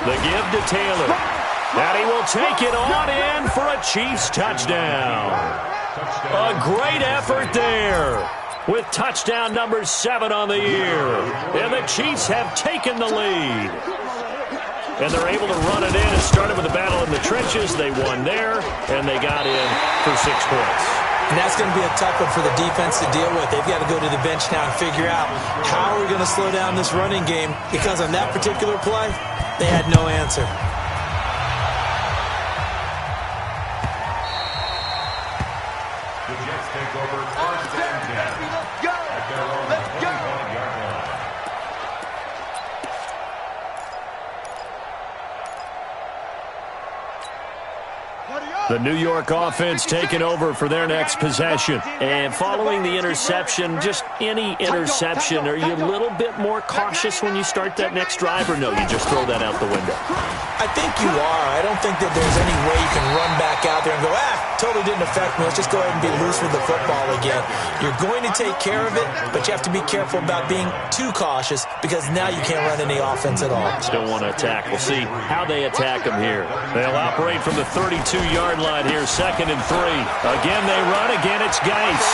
The give to Taylor. And he will take it on in for a Chiefs touchdown. A great effort there with touchdown number 7 on the year. And the Chiefs have taken the lead. And they're able to run it in. It started with a battle in the trenches. They won there, and they got in for 6 points. And that's going to be a tough one for the defense to deal with. They've got to go to the bench now and figure out how are we going to slow down this running game, because on that particular play, they had no answer. The Jets take over 1st and 10. Let's go! Let's go! The New York offense taking over for their next possession. And following the interception, just any interception, are you a little bit more cautious when you start that next drive, or no, you just throw that out the window? I think you are. I don't think that there's any way you can run back out there and go, totally didn't affect me. Let's just go ahead and be loose with the football again. You're going to take care of it, but you have to be careful about being too cautious, because now you can't run any offense at all. Still want to attack. We'll see how they attack them here. They'll operate from the 32-yard line here, 2nd and 3. Again, they run. Again, it's Geis.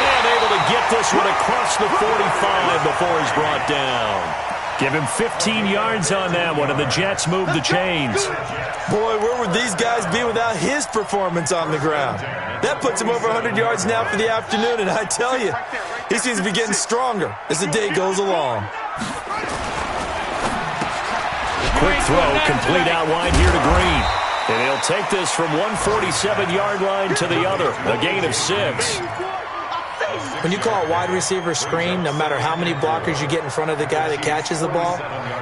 And able to get this one across the 45 before he's brought down. Give him 15 yards on that one, and the Jets move the chains. Boy, where would these guys be without his performance on the ground? That puts him over 100 yards now for the afternoon, and I tell you, he seems to be getting stronger as the day goes along. Quick throw, complete out wide here to Green. And he'll take this from 147-yard line to the other, a gain of 6. When you call a wide receiver screen, no matter how many blockers you get in front of the guy that catches the ball,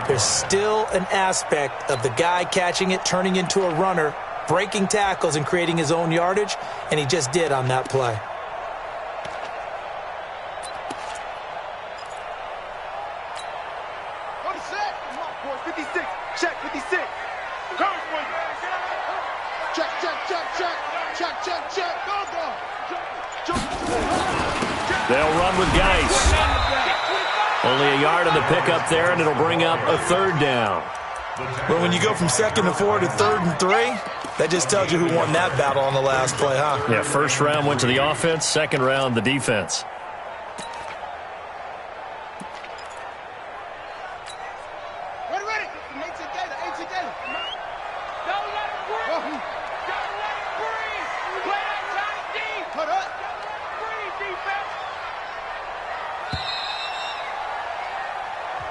there's still an aspect of the guy catching it, turning into a runner, breaking tackles and creating his own yardage, and he just did on that play. They'll run with Geis. Only a yard on the pickup there, and it'll bring up a 3rd down. But when you go from 2nd and 4 to 3rd and 3, That just tells you who won that battle on the last play, huh? Yeah, first round went to the offense, second round the defense.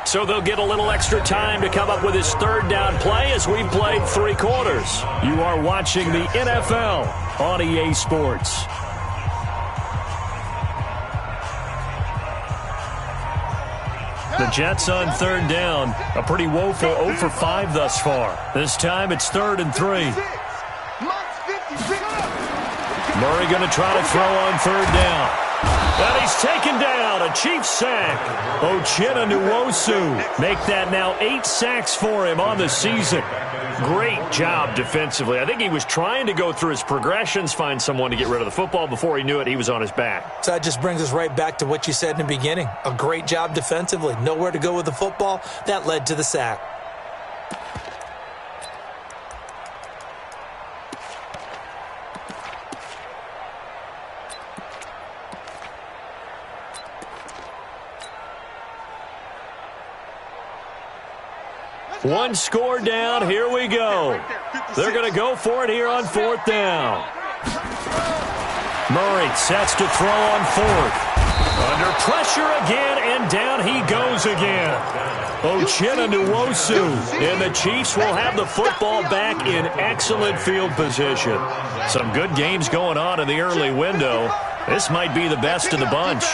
So they'll get a little extra time to come up with his third down play as we've played 3 quarters. You are watching the NFL on EA Sports. The Jets on third down. A pretty woeful 0 for 5 thus far. This time it's 3rd and 3. Murray going to try to throw on third down. And he's taken down. A Chiefs sack. Dontelove26's make that now 8 sacks for him on the season. Great job defensively. I think he was trying to go through his progressions, find someone to get rid of the football. Before he knew it, he was on his back. So that just brings us right back to what you said in the beginning. A great job defensively. Nowhere to go with the football. That led to the sack. One score down. Here we go. They're going to go for it here on 4th down. Murray sets to throw on 4th. Under pressure again, and down he goes again. Dontelove26, and the Chiefs will have the football back in excellent field position. Some good games going on in the early window. This might be the best of the bunch.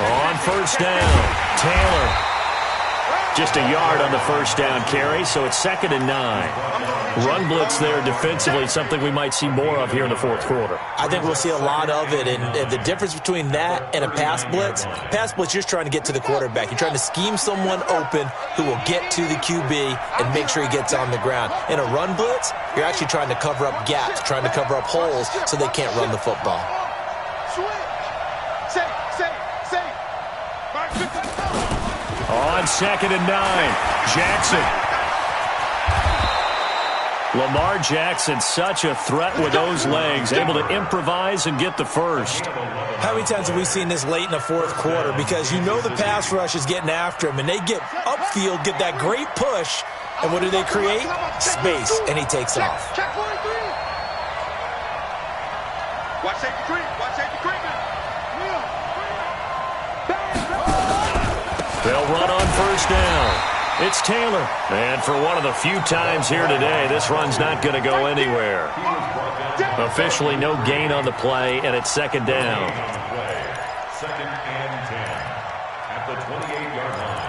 On 1st down, Taylor. Just a yard on the 1st down carry, so it's 2nd and 9. Run blitz there defensively, something we might see more of here in the 4th quarter. I think we'll see a lot of it, and the difference between that and a pass blitz, you're just trying to get to the quarterback. You're trying to scheme someone open who will get to the QB and make sure he gets on the ground. In a run blitz, you're actually trying to cover up gaps, trying to cover up holes so they can't run the football. On 2nd and 9, Jackson. Lamar Jackson, such a threat with those legs, able to improvise and get the first. How many times have we seen this late in the 4th quarter? Because you know the pass rush is getting after him, and they get upfield, get that great push, and what do they create? Space, and he takes off. Check 43. Watch safety creep. Watch safety creeping. They'll run on 1st down. It's Taylor. And for one of the few times here today, this run's not going to go anywhere. Officially no gain on the play, and it's 2nd down. 2nd and 10 at the 28-yard line.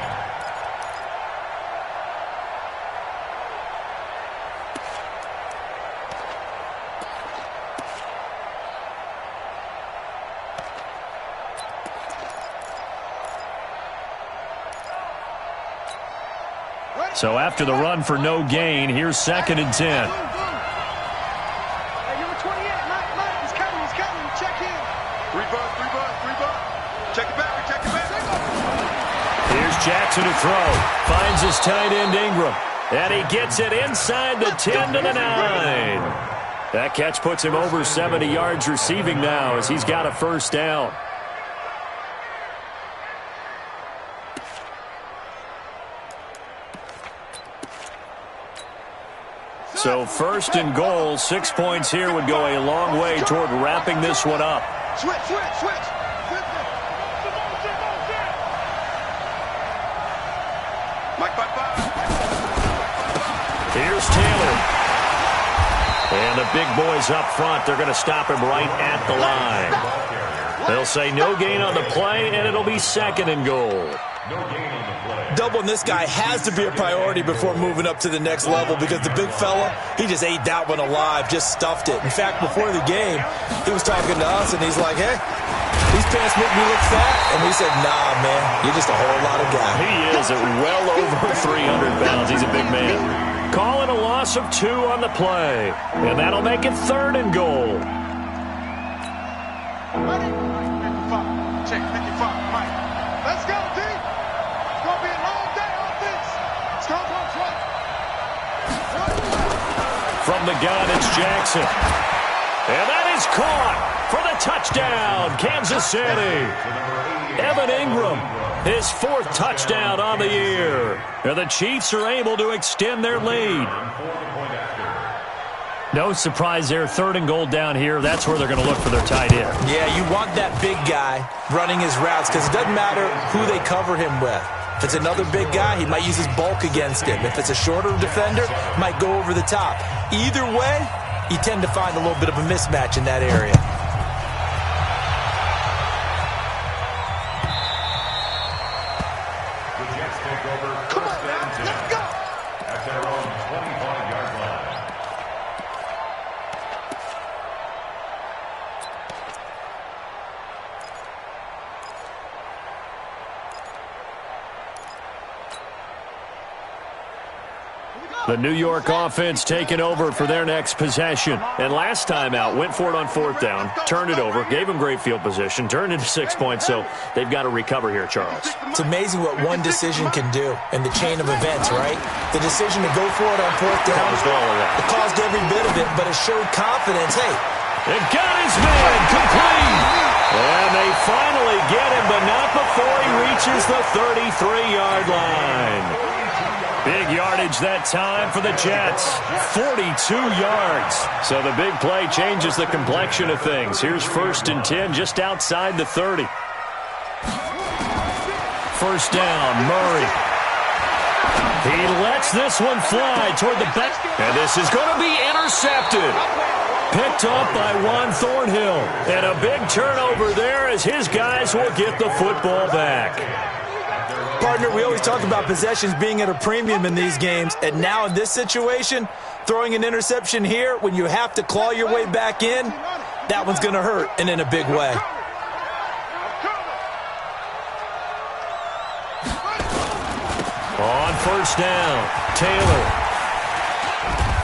So after the run for no gain, here's 2nd and 10. Hey, number 28, Mike, he's coming, check in. 3 bucks. Check it back. Here's Jackson to throw. Finds his tight end, Ingram. And he gets it inside the 10 to the 9. That catch puts him over 70 yards receiving now as he's got a 1st down. So 1st and goal, 6 points here would go a long way toward wrapping this one up. Switch. Mike, Here's Taylor. And the big boys up front, they're going to stop him right at the line. They'll say no gain on the play, and it'll be 2nd and goal. Doubling this guy has to be a priority before moving up to the next level because the big fella, he just ate that one alive, just stuffed it. In fact, before the game, he was talking to us, and he's like, hey, these pants make me look fat. And we said, nah, man, you're just a whole lot of guy. He is at well over 300 pounds. He's a big man. Calling a loss of 2 on the play, and that'll make it 3rd and goal. Ready? 55. Check 55. Mike. Let's go, D. It's going to be a long day on this. Strong arms right. From the gun, it's Jackson. And that is caught for the touchdown, Kansas City. Evan Ingram, his 4th touchdown on the year. And the Chiefs are able to extend their lead. No surprise there, 3rd and goal down here. That's where they're going to look for their tight end. Yeah, you want that big guy running his routes because it doesn't matter who they cover him with. If it's another big guy, he might use his bulk against him. If it's a shorter defender, he might go over the top. Either way, you tend to find a little bit of a mismatch in that area. Come on now, let's go! At their own 25-yard line. The New York offense taking over for their next possession. And last time out, went for it on 4th down, turned it over, gave them great field position, turned into 6 points, so they've got to recover here, Charles. It's amazing what one decision can do in the chain of events, right? The decision to go for it on 4th down, it caused every bit of it, but it showed confidence. Hey, it got his man complete. And they finally get him, but not before he reaches the 33-yard line. Big yardage that time for the Jets. 42 yards. So the big play changes the complexion of things. Here's 1st and 10 just outside the 30. 1st down, Murray. He lets this one fly toward the back. And this is going to be intercepted. Picked up by Juan Thornhill. And a big turnover there as his guys will get the football back. Partner, we always talk about possessions being at a premium in these games, and now in this situation, throwing an interception here when you have to claw your way back in, that one's going to hurt, and in a big way. On 1st down, Taylor.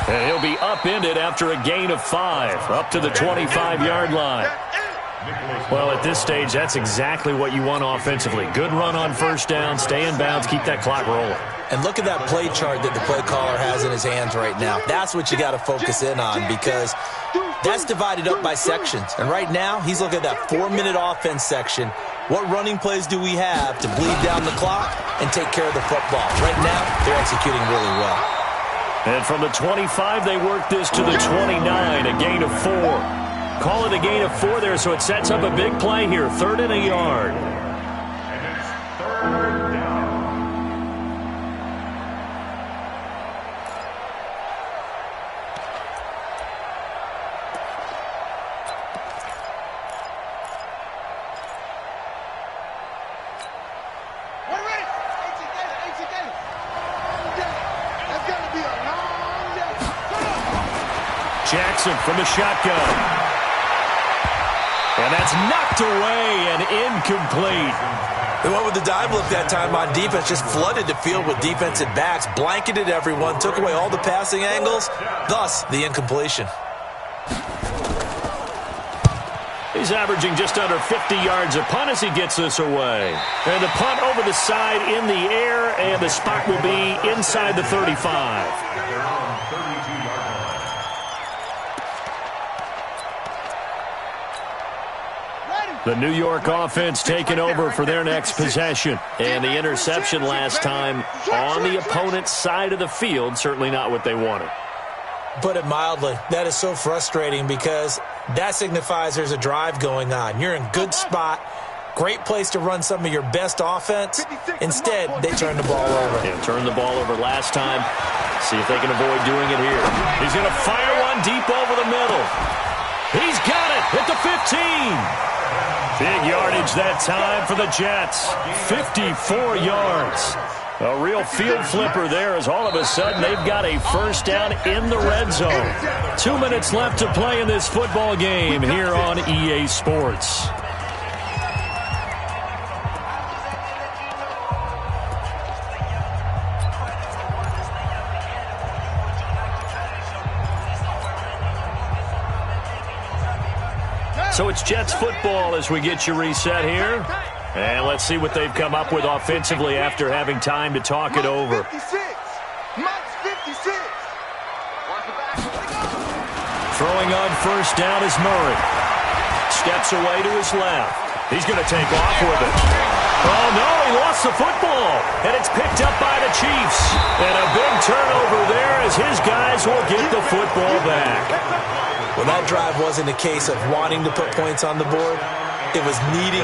And he'll be upended after a gain of 5, up to the 25-yard line. Well, at this stage, that's exactly what you want offensively. Good run on 1st down, stay in bounds, keep that clock rolling. And look at that play chart that the play caller has in his hands right now. That's what you got to focus in on because that's divided up by sections. And right now, he's looking at that 4-minute offense section. What running plays do we have to bleed down the clock and take care of the football? Right now, they're executing really well. And from the 25, they work this to the 29, a gain of 4. Call it a gain of 4 there, so it sets up a big play here. 3rd and a yard. And it's 3rd down. What race? That's got to be a long day. Jackson from the shotgun. And that's knocked away and incomplete. They went with the dive look that time on defense, just flooded the field with defensive backs, blanketed everyone, took away all the passing angles, thus the incompletion. He's averaging just under 50 yards a punt as he gets this away. And the punt over the side in the air, and the spot will be inside the 35. The New York offense taking over for their next possession. And the interception last time on the opponent's side of the field, certainly not what they wanted. Put it mildly, that is so frustrating because that signifies there's a drive going on. You're in good spot, great place to run some of your best offense. Instead, they turn the ball over. Yeah, turned the ball over last time. See if they can avoid doing it here. He's going to fire one deep over the middle. He's got it at the 15. Big yardage that time for the Jets. 54 yards. A real field flipper there as all of a sudden they've got a 1st down in the red zone. 2 minutes left to play in this football game here on EA Sports. So it's Jets football as we get you reset here. And let's see what they've come up with offensively after having time to talk it over. 56. Mike's 56. Watch the back. Throwing on first down is Murray. Steps away to his left. He's going to take off with it. Oh, no, he lost the football. And it's picked up by the Chiefs. And a big turnover there as his guys will get the football back. Well, that drive wasn't a case of wanting to put points on the board. It was needing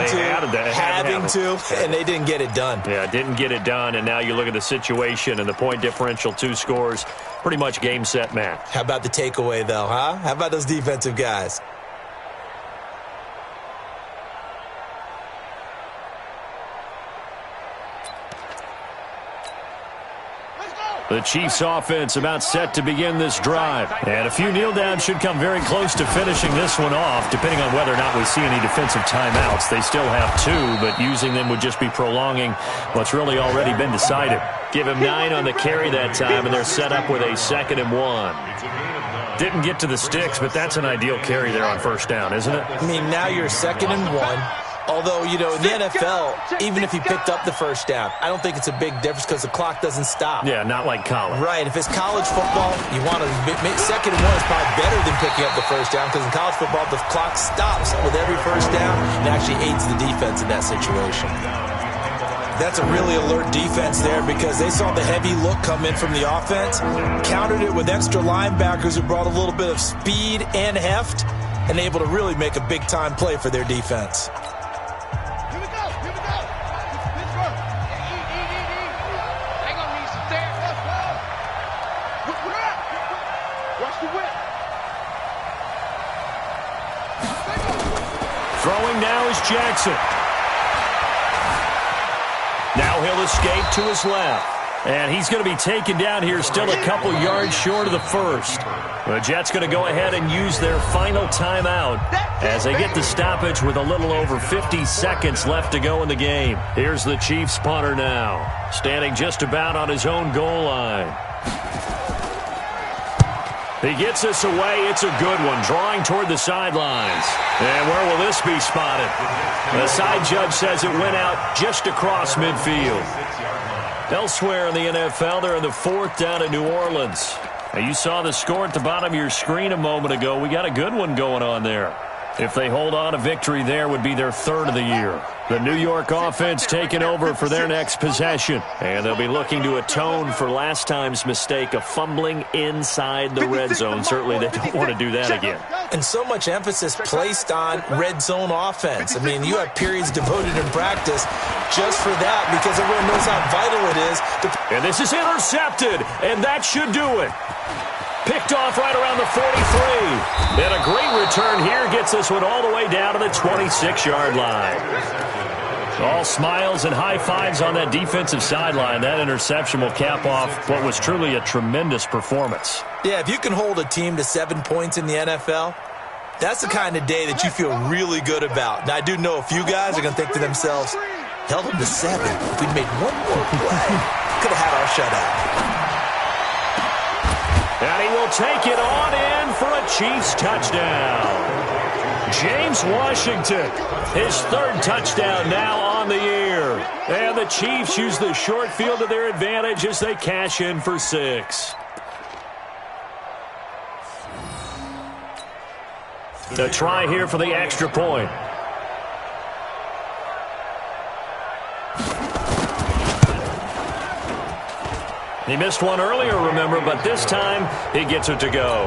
having to, and they didn't get it done. Yeah, didn't get it done, and now you look at the situation and the point differential, 2 scores, pretty much game, set, match. How about the takeaway, though, huh? How about those defensive guys? The Chiefs offense about set to begin this drive. And a few kneel downs should come very close to finishing this one off, depending on whether or not we see any defensive timeouts. They still have 2, but using them would just be prolonging what's really already been decided. Give him 9 on the carry that time, and they're set up with a 2nd and 1. Didn't get to the sticks, but that's an ideal carry there on first down, isn't it? I mean, now you're 2nd and 1. Although, you know, in the NFL, even if you picked up the first down, I don't think it's a big difference because the clock doesn't stop. Yeah, not like college. Right. If it's college football, you want to 2nd and 1 is probably better than picking up the first down because in college football, the clock stops with every first down and actually aids the defense in that situation. That's a really alert defense there because they saw the heavy look come in from the offense, countered it with extra linebackers who brought a little bit of speed and heft, and able to really make a big-time play for their defense. Throwing now is Jackson. Now he'll escape to his left. And he's going to be taken down here still a couple yards short of the first. The Jets going to go ahead and use their final timeout as they get the stoppage with a little over 50 seconds left to go in the game. Here's the Chiefs punter now, standing just about on his own goal line. He gets this away. It's a good one, drawing toward the sidelines. And where will this be spotted? The side judge says it went out just across midfield. Elsewhere in the NFL, they're in the 4th down in New Orleans. Now, you saw the score at the bottom of your screen a moment ago. We got a good one going on there. If they hold on, a victory there would be their 3rd of the year. The New York offense taking over for their next possession. And they'll be looking to atone for last time's mistake of fumbling inside the red zone. Certainly they don't want to do that again. And so much emphasis placed on red zone offense. I mean, you have periods devoted in practice just for that because everyone knows how vital it is. And this is intercepted, and that should do it. Picked off right around the 43. And a great return here gets this one all the way down to the 26-yard line. All smiles and high fives on that defensive sideline. That interception will cap off what was truly a tremendous performance. Yeah, if you can hold a team to 7 points in the NFL, that's the kind of day that you feel really good about. Now, I do know a few guys are going to think to themselves, held them to 7. If we'd made one more play, could have had our shutout. And he will take it on in for a Chiefs touchdown. James Washington, his 3rd touchdown now on the year. And the Chiefs use the short field to their advantage as they cash in for 6. The try here for the extra point. He missed one earlier, remember, but this time he gets it to go.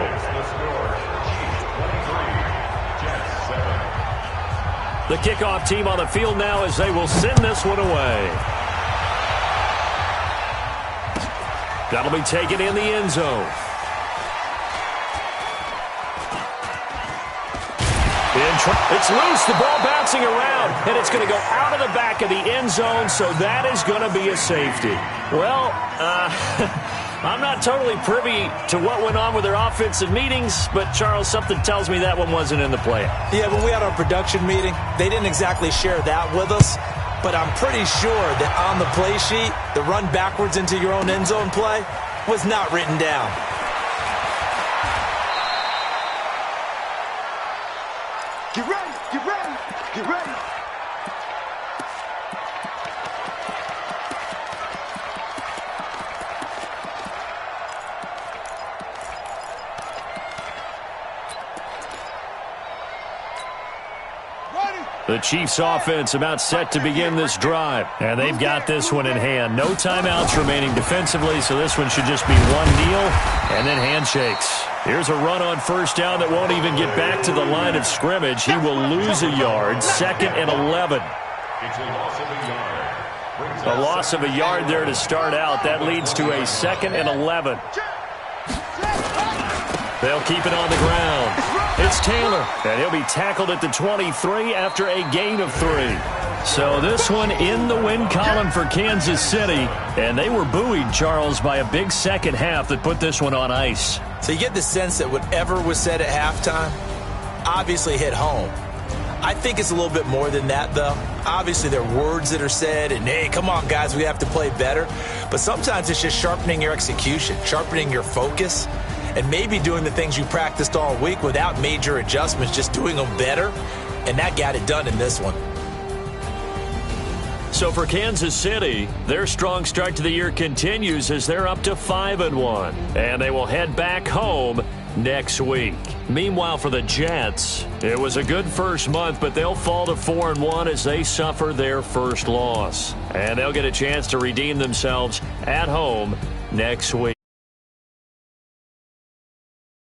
The kickoff team on the field now as they will send this one away. That'll be taken in the end zone. It's loose, the ball bouncing around, and it's going to go out of the back of the end zone, so that is going to be a safety. Well, I'm not totally privy to what went on with their offensive meetings, but, Charles, something tells me that one wasn't in the play. Yeah, when we had our production meeting, they didn't exactly share that with us, but I'm pretty sure that on the play sheet, the run backwards into your own end zone play was not written down. Get ready, get ready, get ready. The Chiefs offense about set to begin this drive. And they've got this one in hand. No timeouts remaining defensively, so this one should just be one kneel and then handshakes. Here's a run on first down that won't even get back to the line of scrimmage. He will lose a yard. 2nd and 11. It's a loss of a yard. A loss of a yard there to start out. That leads to a 2nd and 11. They'll keep it on the ground. It's Taylor, and he'll be tackled at the 23 after a gain of 3. So this one in the win column for Kansas City, and they were buoyed, Charles, by a big second half that put this one on ice. So you get the sense that whatever was said at halftime obviously hit home. I think it's a little bit more than that, though. Obviously, there are words that are said, and, hey, come on, guys, we have to play better. But sometimes it's just sharpening your execution, sharpening your focus, and maybe doing the things you practiced all week without major adjustments, just doing them better. And that got it done in this one. So for Kansas City, their strong start to the year continues as they're up to 5-1. And they will head back home next week. Meanwhile, for the Jets, it was a good first month, but they'll fall to 4-1 as they suffer their first loss. And they'll get a chance to redeem themselves at home next week.